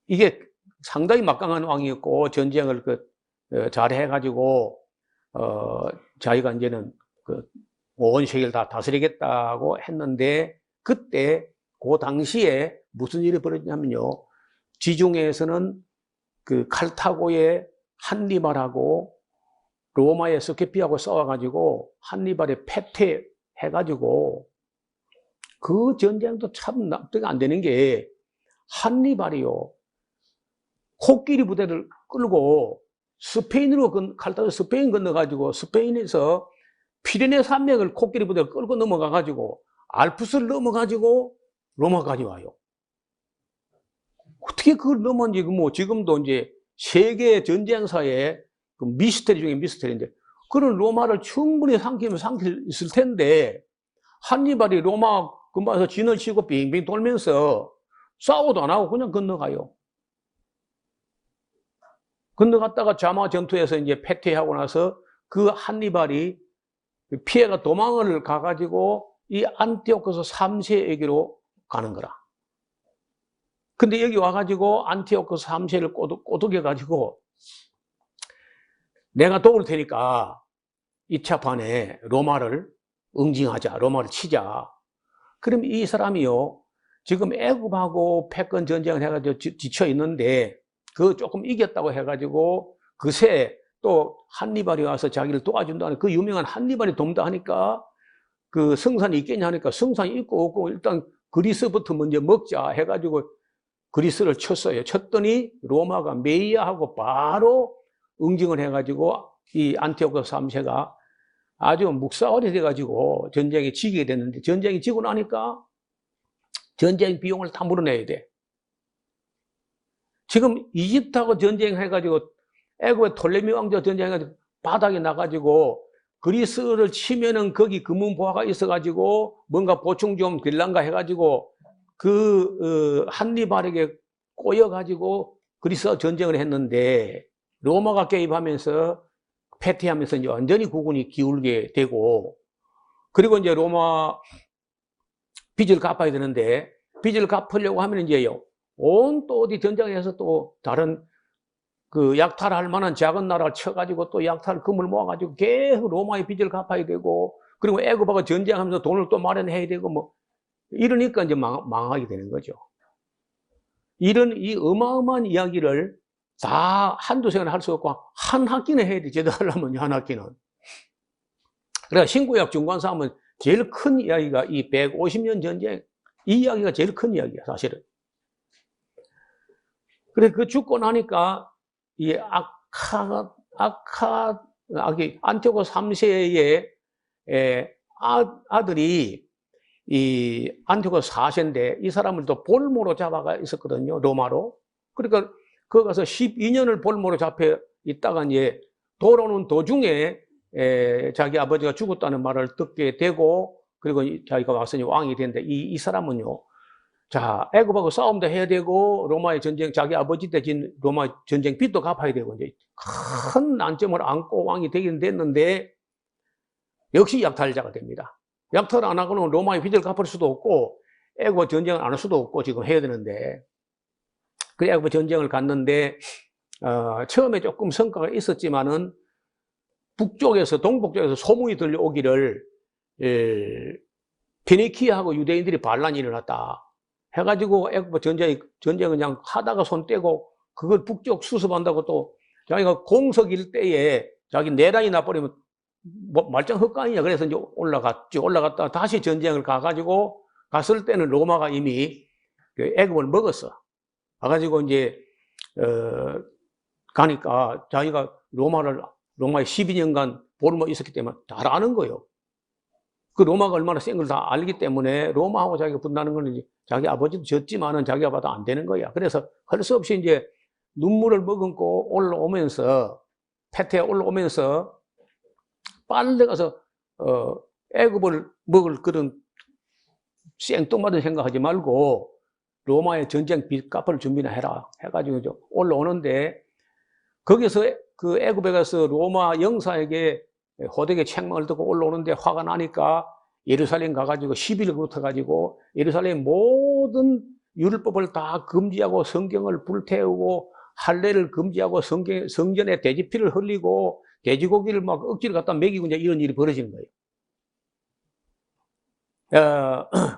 이게 상당히 막강한 왕이었고 전쟁을 잘해가지고 자기가 이제는 온 세계를 다 다스리겠다고 했는데 그때 그 당시에 무슨 일이 벌어지냐면요 지중해에서는 그 칼타고의 한니발하고 로마의 스키피하고 싸워가지고 한니발이 패퇴해가지고 그 전쟁도 참 납득이 안 되는 게 한니발이요. 코끼리 부대를 끌고 스페인으로 칼타고 스페인 건너가지고 스페인에서 피레네 산맥을 코끼리 부대를 끌고 넘어가가지고 알프스를 넘어가지고 로마까지 와요. 어떻게 그걸 넘어온지 뭐 지금도 이제 세계 전쟁사의 그 미스터리 중에 미스터리인데 그런 로마를 충분히 삼킬 있을 텐데 한니발이 로마 근방에서 진을 치고 빙빙 돌면서 싸워도 안 하고 그냥 건너가요. 건너갔다가 자마 전투에서 이제 패퇴하고 나서 그 한니발이 피해가 도망을 가가지고 이 안티오코스 3세에게로 가는 거라. 근데 여기 와가지고 안티오코스 3세를 꼬드겨가지고 내가 도울 테니까 2차 판에 로마를 응징하자, 로마를 치자. 그럼 이 사람이요, 지금 애굽하고 패권 전쟁을 해가지고 지쳐 있는데 그 조금 이겼다고 해가지고 그새 또 한니발이 와서 자기를 도와준다는 그 유명한 한니발이 돕다 하니까 그 성산이 있겠냐 하니까 성산이 있고 없고 일단 그리스부터 먼저 먹자 해가지고 그리스를 쳤어요. 쳤더니 로마가 메이아하고 바로 응징을 해가지고 이 안티오코스 3세가 아주 묵사월이 돼가지고 전쟁에 지게 됐는데 전쟁이 지고 나니까 전쟁 비용을 다 물어내야 돼. 지금 이집트하고 전쟁해가지고 애굽의 톨레미 왕자 전쟁해가지고 바닥에 나가지고 그리스를 치면은 거기 금은보화가 있어가지고 뭔가 보충 좀 될란가 해가지고 그 한니발에게 꼬여가지고 그리스와 전쟁을 했는데 로마가 개입하면서 패퇴하면서 이제 완전히 국군이 기울게 되고 그리고 이제 로마 빚을 갚아야 되는데 빚을 갚으려고 하면 이제요 온 또 어디 전쟁에서 또 다른 그 약탈할 만한 작은 나라를 쳐가지고 또 약탈 금을 모아가지고 계속 로마의 빚을 갚아야 되고 그리고 애굽하고 전쟁하면서 돈을 또 마련해야 되고 뭐 이러니까 이제 망하게 되는 거죠. 이런 이 어마어마한 이야기를 다 한두 시간에 할 수 없고 한 학기는 해야 돼. 제대로 하려면 한 학기는. 그러니까 신구약 중간사 하면 제일 큰 이야기가 이 150년 전쟁 이 이야기가 제일 큰 이야기야 사실은. 그래 그 죽고 나니까 이 안티오코스 3세의 아들이 이 안티오코스 4세인데 이 사람을 또 볼모로 잡아가 있었거든요. 로마로. 그러니까 거기 가서 12년을 볼모로 잡혀 있다가 이제 돌아오는 도중에 자기 아버지가 죽었다는 말을 듣게 되고 그리고 자기가 와서 왕이 됐는데 이 사람은요. 자, 애굽하고 싸움도 해야 되고 로마의 전쟁 자기 아버지 때 진 로마 전쟁 빚도 갚아야 되고 이제 큰 난점을 안고 왕이 되긴 됐는데 역시 약탈자가 됩니다. 약탈 안 하고는 로마의 빚을 갚을 수도 없고 애굽 전쟁을 안 할 수도 없고 지금 해야 되는데 그 애굽 전쟁을 갔는데 처음에 조금 성과가 있었지만은 북쪽에서 동북쪽에서 소문이 들려오기를 페니키아하고 유대인들이 반란이 일어났다 해가지고 애굽 전쟁을 그냥 하다가 손 떼고 그걸 북쪽 수습한다고 또 자기가 공석 일대에 자기 내란이 나버리면 뭐 말짱 헛간이냐 그래서 이제 올라갔다 다시 전쟁을 가가지고 갔을 때는 로마가 이미 애굽을 먹었어. 가가지고 이제 가니까 자기가 로마에 12년간 볼모 있었기 때문에 잘 아는 거예요. 그 로마가 얼마나 센 걸 다 알기 때문에 로마하고 자기가 분다는 건 이제 자기 아버지도 졌지만은 자기가 봐도 안 되는 거야. 그래서 할 수 없이 이제 눈물을 머금고 올라오면서 패퇴에 올라오면서 빨리 가서 애굽을 먹을 그런 생뚱맞은 생각하지 말고 로마의 전쟁 빚값을 준비나 해라 해가지고 이제 올라오는데 거기서 그 애굽에 가서 로마 영사에게 호되게 책망을 듣고 올라오는데 화가 나니까 예루살렘 가가지고 시비를 붙어가지고 예루살렘 모든 율법을 다 금지하고 성경을 불태우고 할례를 금지하고 성전에 돼지피를 흘리고 돼지고기를 막 억지로 갖다 먹이고 이제 이런 일이 벌어지는 거예요.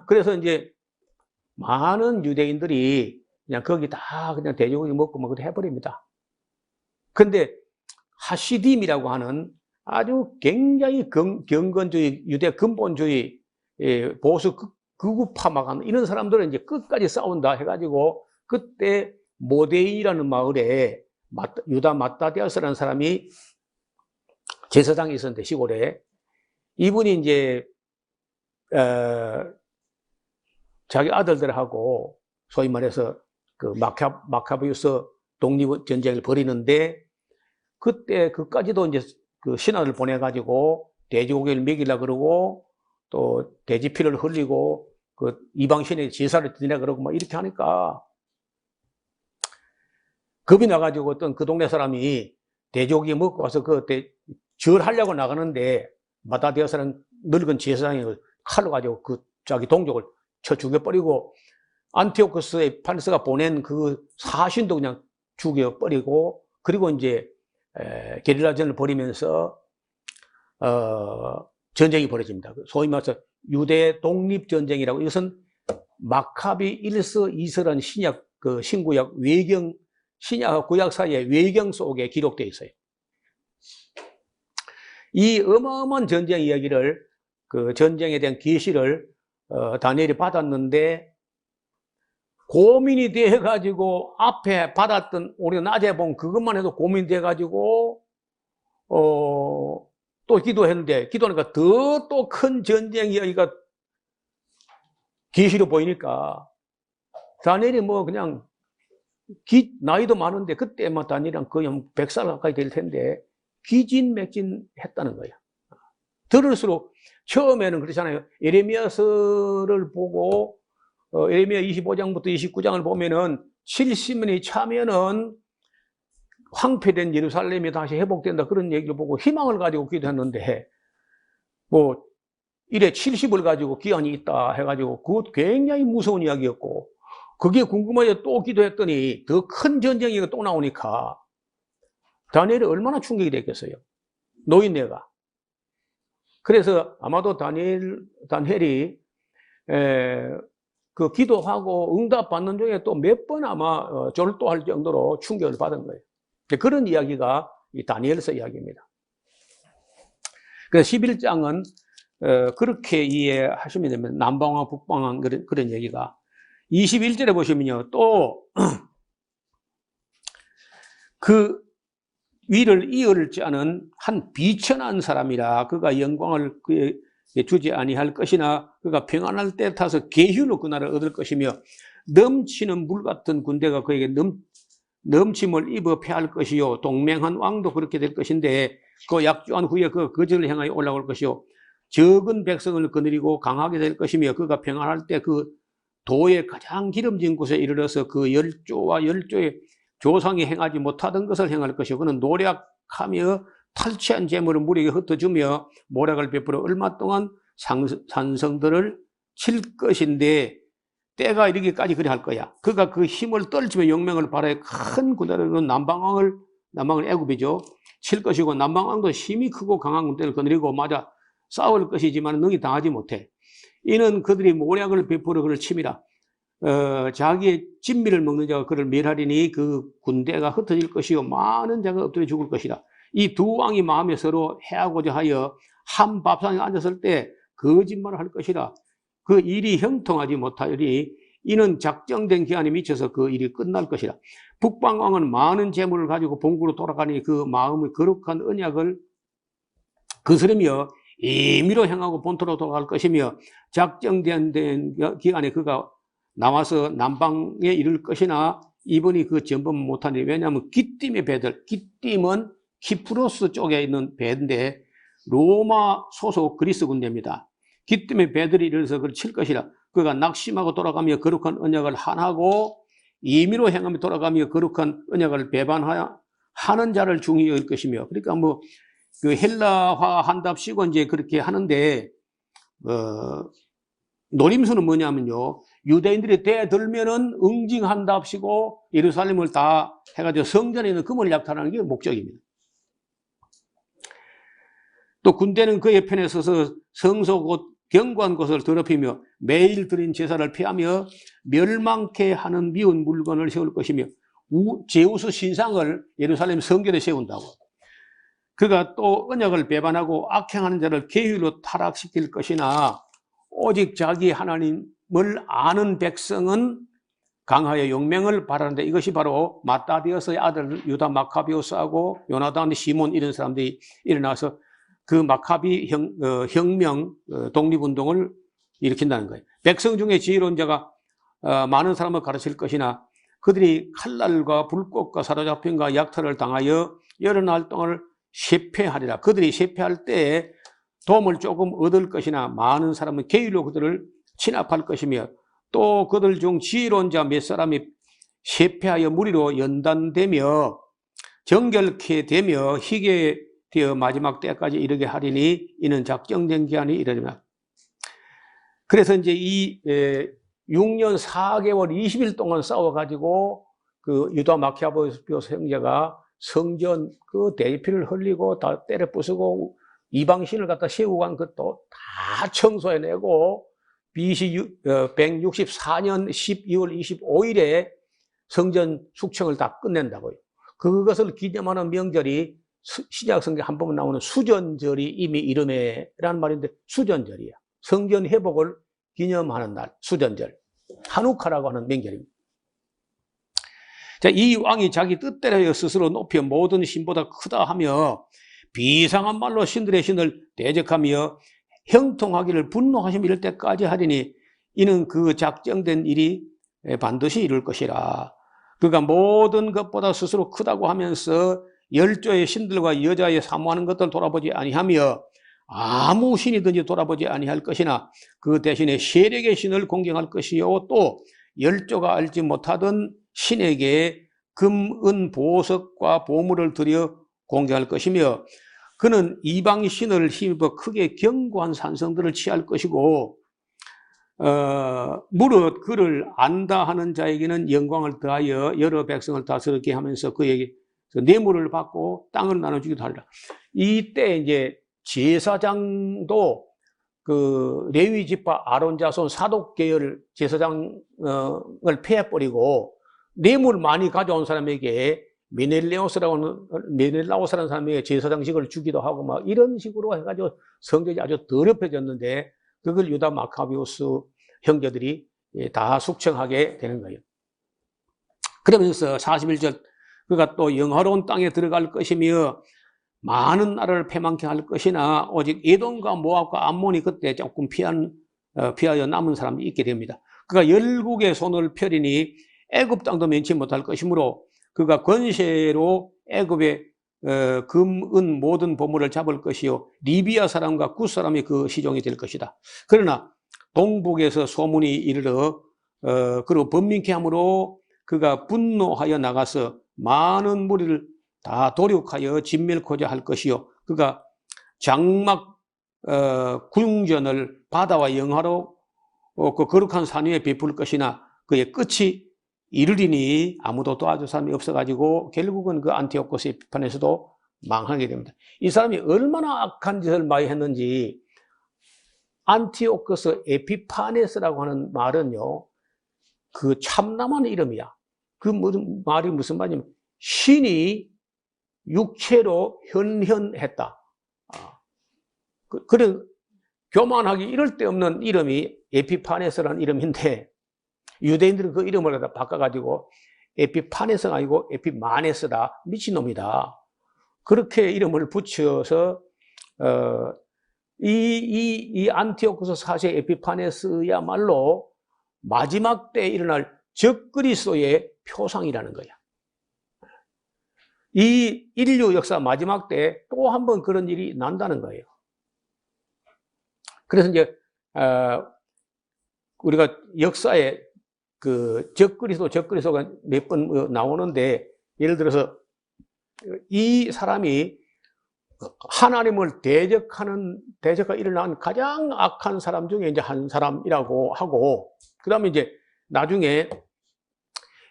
그래서 이제 많은 유대인들이 그냥 거기 다 그냥 돼지고기 먹고 뭐 그렇게 해버립니다. 근데 하시딤이라고 하는 아주 굉장히 경건주의, 유대 근본주의, 보수 극우파 막 하는 이런 사람들은 이제 끝까지 싸운다 해가지고 그때 모데이라는 마을에 유다 마따디아스라는 사람이 제사장이 있었는데 시골에 이분이 이제 자기 아들들하고 소위 말해서 그 마카비우스 독립전쟁을 벌이는데 그때 그까지도 이제 그 신하를 보내가지고 돼지고기를 먹이려 그러고 또 돼지피를 흘리고 그 이방신에 제사를 드리라 그러고 막 이렇게 하니까 겁이 나가지고 어떤 그 동네 사람이 돼지고기 먹고 와서 그때 절하려고 나가는데 마따디아스는 늙은 제사장이 칼로 가지고 그 자기 동족을 쳐 죽여버리고 안티오쿠스 판스가 보낸 그 사신도 그냥 죽여버리고 그리고 이제 게릴라전을 벌이면서 전쟁이 벌어집니다. 소위 말해서 유대 독립전쟁이라고 이것은 마카비 1서 2서라는 신약 그 신구약 외경 신약과 구약 사이의 외경 속에 기록되어 있어요. 이 어마어마한 전쟁 이야기를 그 전쟁에 대한 계시를 다니엘이 받았는데 고민이 돼 가지고 앞에 받았던 우리가 낮에 본 그것만 해도 고민이 돼 가지고 또 기도했는데 기도하니까 더 또 큰 전쟁 이야기가 계시로 보이니까 다니엘이 뭐 그냥 나이도 많은데 그때 뭐 다니엘은 거의 100살 가까이 될 텐데 기진맥진했다는 거야. 들을수록 처음에는 그렇잖아요. 예레미야서를 보고 예레미야 25장부터 29장을 보면은 70년이 차면은 황폐된 예루살렘이 다시 회복된다 그런 얘기를 보고 희망을 가지고 기도했는데 뭐 이래 70을 가지고 기한이 있다 해가지고 그것 굉장히 무서운 이야기였고 그게 궁금해서 또 기도했더니 더 큰 전쟁이 또 나오니까 다니엘이 얼마나 충격이 됐겠어요. 노인네가. 그래서 아마도 다니엘이 그 기도하고 응답 받는 중에 또 몇 번 아마 졸도할 정도로 충격을 받은 거예요. 그런 이야기가 이 다니엘서 이야기입니다. 그래서 11장은 그렇게 이해하시면 되면 남방왕 북방왕 그런 얘기가 21절에 보시면요 또 그 위를 이을 자는 한 비천한 사람이라 그가 영광을 그에게 주지 아니할 것이나 그가 평안할 때 타서 계율로 그 나라를 얻을 것이며 넘치는 물 같은 군대가 그에게 넘침을 입어 패할 것이요 동맹한 왕도 그렇게 될 것인데 그 약주한 후에 그 거절을 향하여 올라올 것이요 적은 백성을 거느리고 강하게 될 것이며 그가 평안할 때 그 도의 가장 기름진 곳에 이르러서 그 열조와 열조의 조상이 행하지 못하던 것을 행할 것이요 그는 노력하며 탈취한 재물을 무리에게 흩어주며 모략을 베풀어 얼마 동안 산성들을 칠 것인데 때가 이르기까지 그리 할 거야. 그가 그 힘을 떨치며 용맹을 발하여 큰 군대로 남방왕을 애굽이죠. 칠 것이고 남방왕도 힘이 크고 강한 군대를 거느리고 맞아 싸울 것이지만 능히 당하지 못해. 이는 그들이 모략을 베풀어 그를 침이라. 자기의 진미를 먹는 자가 그를 멸하리니 그 군대가 흩어질 것이요 많은 자가 엎드려 죽을 것이라. 이 두 왕이 마음에 서로 해하고자 하여 한 밥상에 앉았을 때 거짓말을 할 것이라. 그 일이 형통하지 못하리니 이는 작정된 기한에 미쳐서 그 일이 끝날 것이라. 북방왕은 많은 재물을 가지고 본국으로 돌아가니 그 마음의 거룩한 언약을 거스르며 임의로 행하고 본토로 돌아갈 것이며 작정된 기간에 그가 나와서 남방에 이를 것이나 이번이 그 전범 못하니 왜냐하면 기띔의 배들, 기띔은 키프로스 쪽에 있는 배인데 로마 소속 그리스 군대입니다. 기띔의 배들이 이르러서 그를 칠 것이라. 그가 낙심하고 돌아가며 거룩한 언약을 한하고 임의로 행하며 돌아가며 거룩한 언약을 배반하는 자를 중히 여길 것이며 그러니까 뭐 그 헬라화 한답시고 이제 그렇게 하는데 노림수는 뭐냐면요 유대인들이 대들면은 응징한답시고 예루살렘을 다 해가지고 성전에 있는 금을 약탈하는 게 목적입니다. 또 군대는 그의 편에 서서 성소 곧 견고한 것을 더럽히며 매일 드린 제사를 피하며 멸망케 하는 미운 물건을 세울 것이며 제우스 신상을 예루살렘 성전에 세운다고. 그가 또 언약을 배반하고 악행하는 자를 계율로 타락시킬 것이나 오직 자기 하나님을 아는 백성은 강하여 용맹을 바라는데, 이것이 바로 마따디어스의 아들 유다 마카비오스하고 요나단, 시몬 이런 사람들이 일어나서 그 마카비 혁명 독립운동을 일으킨다는 거예요. 백성 중에 지혜로운 자가 많은 사람을 가르칠 것이나 그들이 칼날과 불꽃과 사로잡힘과 약탈을 당하여 여러 날 동안 쇠폐하리라. 그들이 쇠폐할 때에 도움을 조금 얻을 것이나 많은 사람은 계율로 그들을 진압할 것이며, 또 그들 중 지혜로운 자 몇 사람이 쇠폐하여 무리로 연단되며 정결케 되며 희게 되어 마지막 때까지 이르게 하리니 이는 작정된 기한이 이르리라. 그래서 이제 이 6년 4개월 20일 동안 싸워가지고 그 유다 마키아베오스 형제가 성전 그 대피를 흘리고 다 때려 부수고 이방신을 갖다 세우고 간 것도 다 청소해내고 BC 164년 12월 25일에 성전 숙청을 다 끝낸다고요. 그것을 기념하는 명절이 신약 성경 한 번 나오는 수전절이 이미 이름에라는 말인데, 수전절이야. 성전 회복을 기념하는 날, 수전절. 하누카라고 하는 명절입니다. 자, 이 왕이 자기 뜻대로 스스로 높여 모든 신보다 크다 하며 비상한 말로 신들의 신을 대적하며 형통하기를 분노하심 이를 때까지 하리니 이는 그 작정된 일이 반드시 이룰 것이라. 그가 모든 것보다 스스로 크다고 하면서 열조의 신들과 여자의 사모하는 것들 돌아보지 아니하며 아무 신이든지 돌아보지 아니할 것이나 그 대신에 세력의 신을 공경할 것이요, 또 열조가 알지 못하던 신에게 금, 은, 보석과 보물을 들여 공경할 것이며, 그는 이방 신을 힘입어 크게 견고한 산성들을 취할 것이고, 무릇 그를 안다 하는 자에게는 영광을 더하여 여러 백성을 다스리게 하면서 그에게 뇌물을 받고 땅을 나눠주기도 하리라. 이때 이제 제사장도 그 레위 지파 아론 자손 사독 계열 제사장을 폐해버리고 뇌물 많이 가져온 사람에게 메넬라오스라는 사람에게 제사장직을 주기도 하고 막 이런 식으로 해가지고 성전이 아주 더럽혀졌는데, 그걸 유다 마카비오스 형제들이 다 숙청하게 되는 거예요. 그러면서 41절, 그가 또 영화로운 땅에 들어갈 것이며 많은 나라를 패망케 할 것이나 오직 에돔과 모압과 암몬이 그때 조금 피하여 남은 사람이 있게 됩니다. 그가 열국의 손을 펴리니 애굽 땅도 면치 못할 것이므로 그가 권세로 애굽의 금, 은 모든 보물을 잡을 것이요 리비아 사람과 굿 사람이 그 시종이 될 것이다. 그러나 동북에서 소문이 이르러 그리고 번민케 함으로 그가 분노하여 나가서 많은 무리를 다 도륙하여 진멸코자 할 것이요 그가 장막 궁전을 바다와 영하로 그 거룩한 산 위에 베풀 것이나 그의 끝이 이르리니 아무도 도와줄 사람이 없어가지고 결국은 그 안티오코스 에피파네스도 망하게 됩니다. 이 사람이 얼마나 악한 짓을 많이 했는지, 안티오코스 에피파네스라고 하는 말은요, 그 참남한 이름이야. 그 말이 무슨 말이냐면 신이 육체로 현현했다. 그래 교만하기 이럴 데 없는 이름이 에피파네스라는 이름인데, 유대인들은 그 이름을 갖다 바꿔가지고 에피파네스가 아니고 에피마네스다, 미친놈이다, 그렇게 이름을 붙여서 이 안티오코스 4세 에피파네스야말로 마지막 때에 일어날 적그리스도의 표상이라는 거야. 이 인류 역사 마지막 때에 또 한 번 그런 일이 난다는 거예요. 그래서 이제 우리가 역사에 그 적그리스도가 몇 번 나오는데, 예를 들어서 이 사람이 하나님을 대적가 일어난 가장 악한 사람 중에 이제 한 사람이라고 하고, 그 다음에 이제 나중에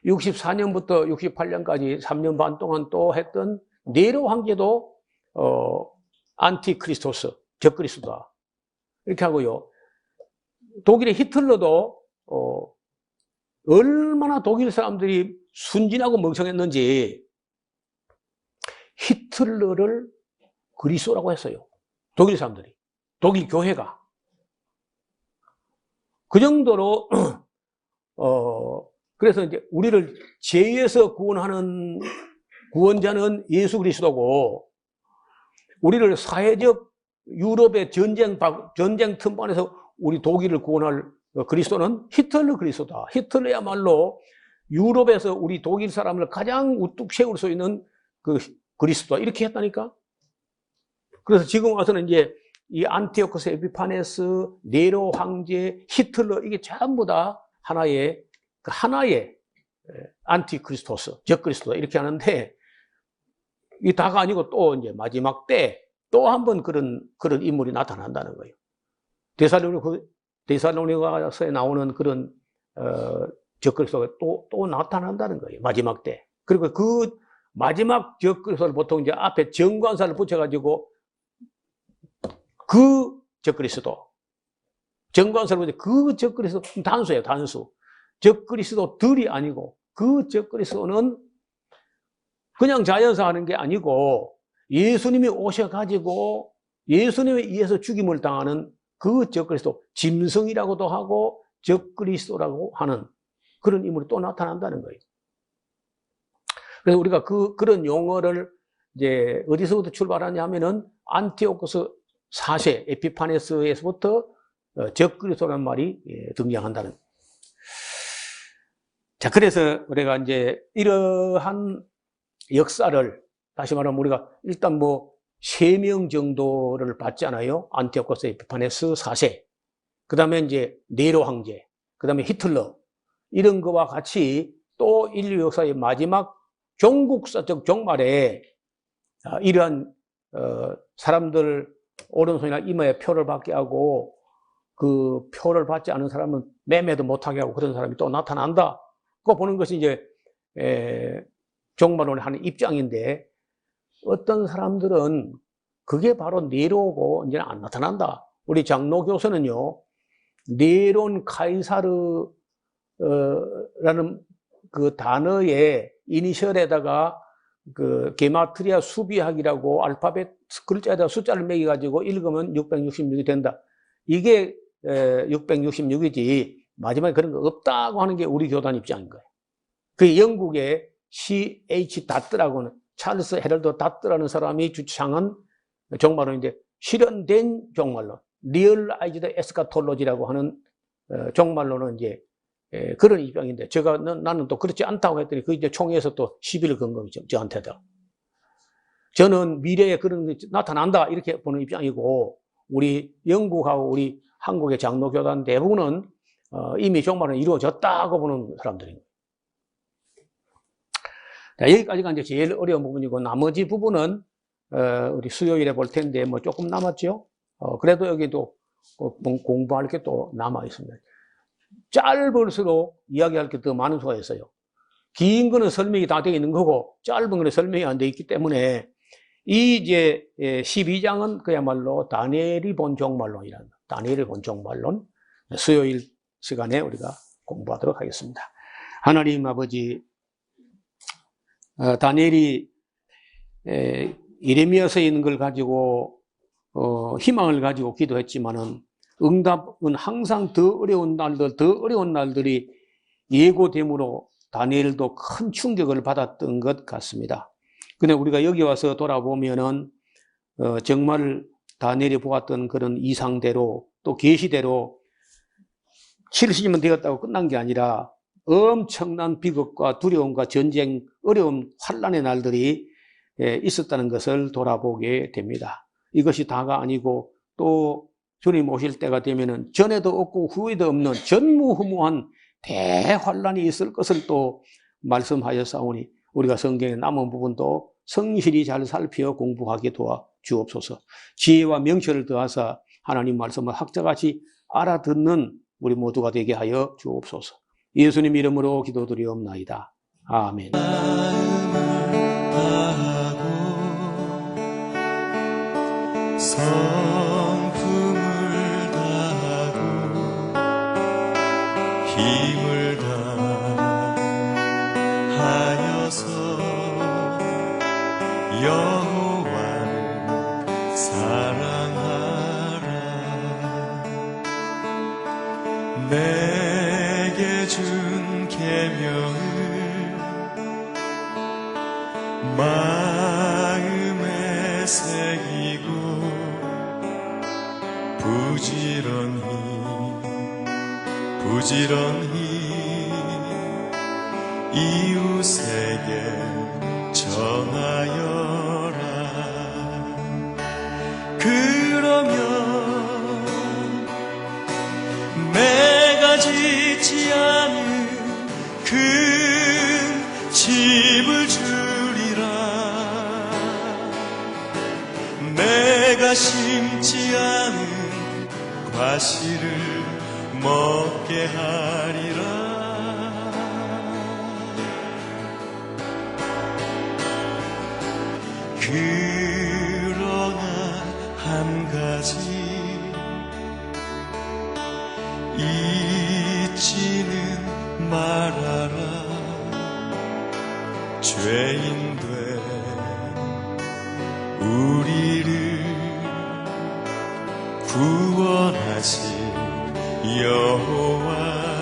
64년부터 68년까지 3년 반 동안 또 했던 네로 황제도 안티크리스토스, 적그리스도다, 이렇게 하고요. 독일의 히틀러도 얼마나 독일 사람들이 순진하고 멍청했는지 히틀러를 그리스도라고 했어요. 독일 사람들이, 독일 교회가. 그 정도로 그래서 이제 우리를 죄에서 구원하는 구원자는 예수 그리스도고, 우리를 사회적 유럽의 전쟁 틈반에서 우리 독일을 구원할 그리스도는 히틀러 그리스도다. 히틀러야말로 유럽에서 우리 독일 사람을 가장 우뚝 세울 수 있는 그 그리스도다. 이렇게 했다니까. 그래서 지금 와서는 이제 이 안티오코스 에피파네스, 네로 황제, 히틀러, 이게 전부 다 하나의 안티크리스토스, 적그리스도다. 이렇게 하는데, 이 다가 아니고 또 이제 마지막 때 또 한 번 그런 인물이 나타난다는 거예요. 데살로니가서에 나오는 그런, 적그리스도가 또 나타난다는 거예요. 마지막 때. 그리고 그 마지막 적그리스도를 보통 이제 앞에 정관사를 붙여가지고 그 적그리스도. 정관사를 붙여 그 적그리스도, 단수예요, 단수. 적그리스도들이 아니고 그 적그리스도는 그냥 자연사 하는 게 아니고 예수님이 오셔가지고 예수님에 의해서 죽임을 당하는 그 적그리스도, 짐승이라고도 하고 적그리스도라고 하는 그런 인물이 또 나타난다는 거예요. 그래서 우리가 그런 용어를 이제 어디서부터 출발하냐면은 안티오코스 4세 에피파네스에서부터 적그리스도라는 말이 등장한다는. 자, 그래서 우리가 이제 이러한 역사를 다시 말하면 우리가 일단 뭐 3명 정도를 봤잖아요. 안티오코스 에피파네스 4세. 그 다음에 이제 네로 황제. 그 다음에 히틀러. 이런 거와 같이 또 인류 역사의 마지막 종국사적 종말에 이러한 사람들 오른손이나 이마에 표를 받게 하고 그 표를 받지 않은 사람은 매매도 못하게 하고 그런 사람이 또 나타난다. 그거 보는 것이 이제 종말론의 한 입장인데, 어떤 사람들은 그게 바로 네로고 이제는 안 나타난다. 우리 장로교서는요, 네론 카이사르라는 그 단어의 이니셜에다가 그 게마트리아 수비학이라고 알파벳 글자에다 숫자를 매겨가지고 읽으면 666이 된다. 이게 666이지 마지막에 그런 거 없다고 하는 게 우리 교단 입장인 거예요. 그 영국의 C.H. 다트라고는, 찰스 헤럴드 다트라는 사람이 주창한 종말론인데, 실현된 종말론, 리얼라이즈드 에스카톨로지라고 하는 종말론은 이제 그런 입장인데, 나는 또 그렇지 않다고 했더니 그 이제 총회에서 또 시비를 건 거죠, 저한테도. 저는 미래에 그런 게 나타난다 이렇게 보는 입장이고, 우리 영국하고 우리 한국의 장로교단 대부분은 이미 종말은 이루어졌다고 보는 사람들입니다. 자, 여기까지가 이제 제일 어려운 부분이고, 나머지 부분은 우리 수요일에 볼 텐데 뭐 조금 남았죠. 그래도 여기도 공부할 게 또 남아 있습니다. 짧을수록 이야기할 게 더 많은 수가 있어요. 긴 거는 설명이 다 되어 있는 거고 짧은 거는 설명이 안 되어 있기 때문에 이 이제 12장은 그야말로 다니엘이 본 종말론이라는, 다니엘이 본 종말론, 수요일 시간에 우리가 공부하도록 하겠습니다. 하나님 아버지, 다니엘이 예레미야서에 있는 걸 가지고 희망을 가지고 기도했지만은 응답은 항상 더 어려운 날들이 예고됨으로 다니엘도 큰 충격을 받았던 것 같습니다. 근데 우리가 여기 와서 돌아보면은 정말 다니엘이 보았던 그런 이상대로 또 계시대로 70년 되었다고 끝난 게 아니라 엄청난 비극과 두려움과 전쟁, 어려운 환란의 날들이 있었다는 것을 돌아보게 됩니다. 이것이 다가 아니고 또 주님 오실 때가 되면은 전에도 없고 후에도 없는 전무후무한 대환란이 있을 것을 또 말씀하였사오니 우리가 성경의 남은 부분도 성실히 잘 살펴 공부하게 도와 주옵소서. 지혜와 명철을 더하사 하나님 말씀을 학자같이 알아듣는 우리 모두가 되게 하여 주옵소서. 예수님 이름으로 기도드리옵나이다. 아멘. 성품을 다하고 힘을 다하여서 여호와를 사랑하라. 내게 준 계명을 마음에 새기고 부지런히 이웃에게 전하여라. 그러면 내가 짓지 않은 큰 집을 주리라. 내가 심지 않은 과실을 먹게 하리라. 그러나 한 가지 잊지는 말아라. 죄인 된 우리를 구원하신 여호와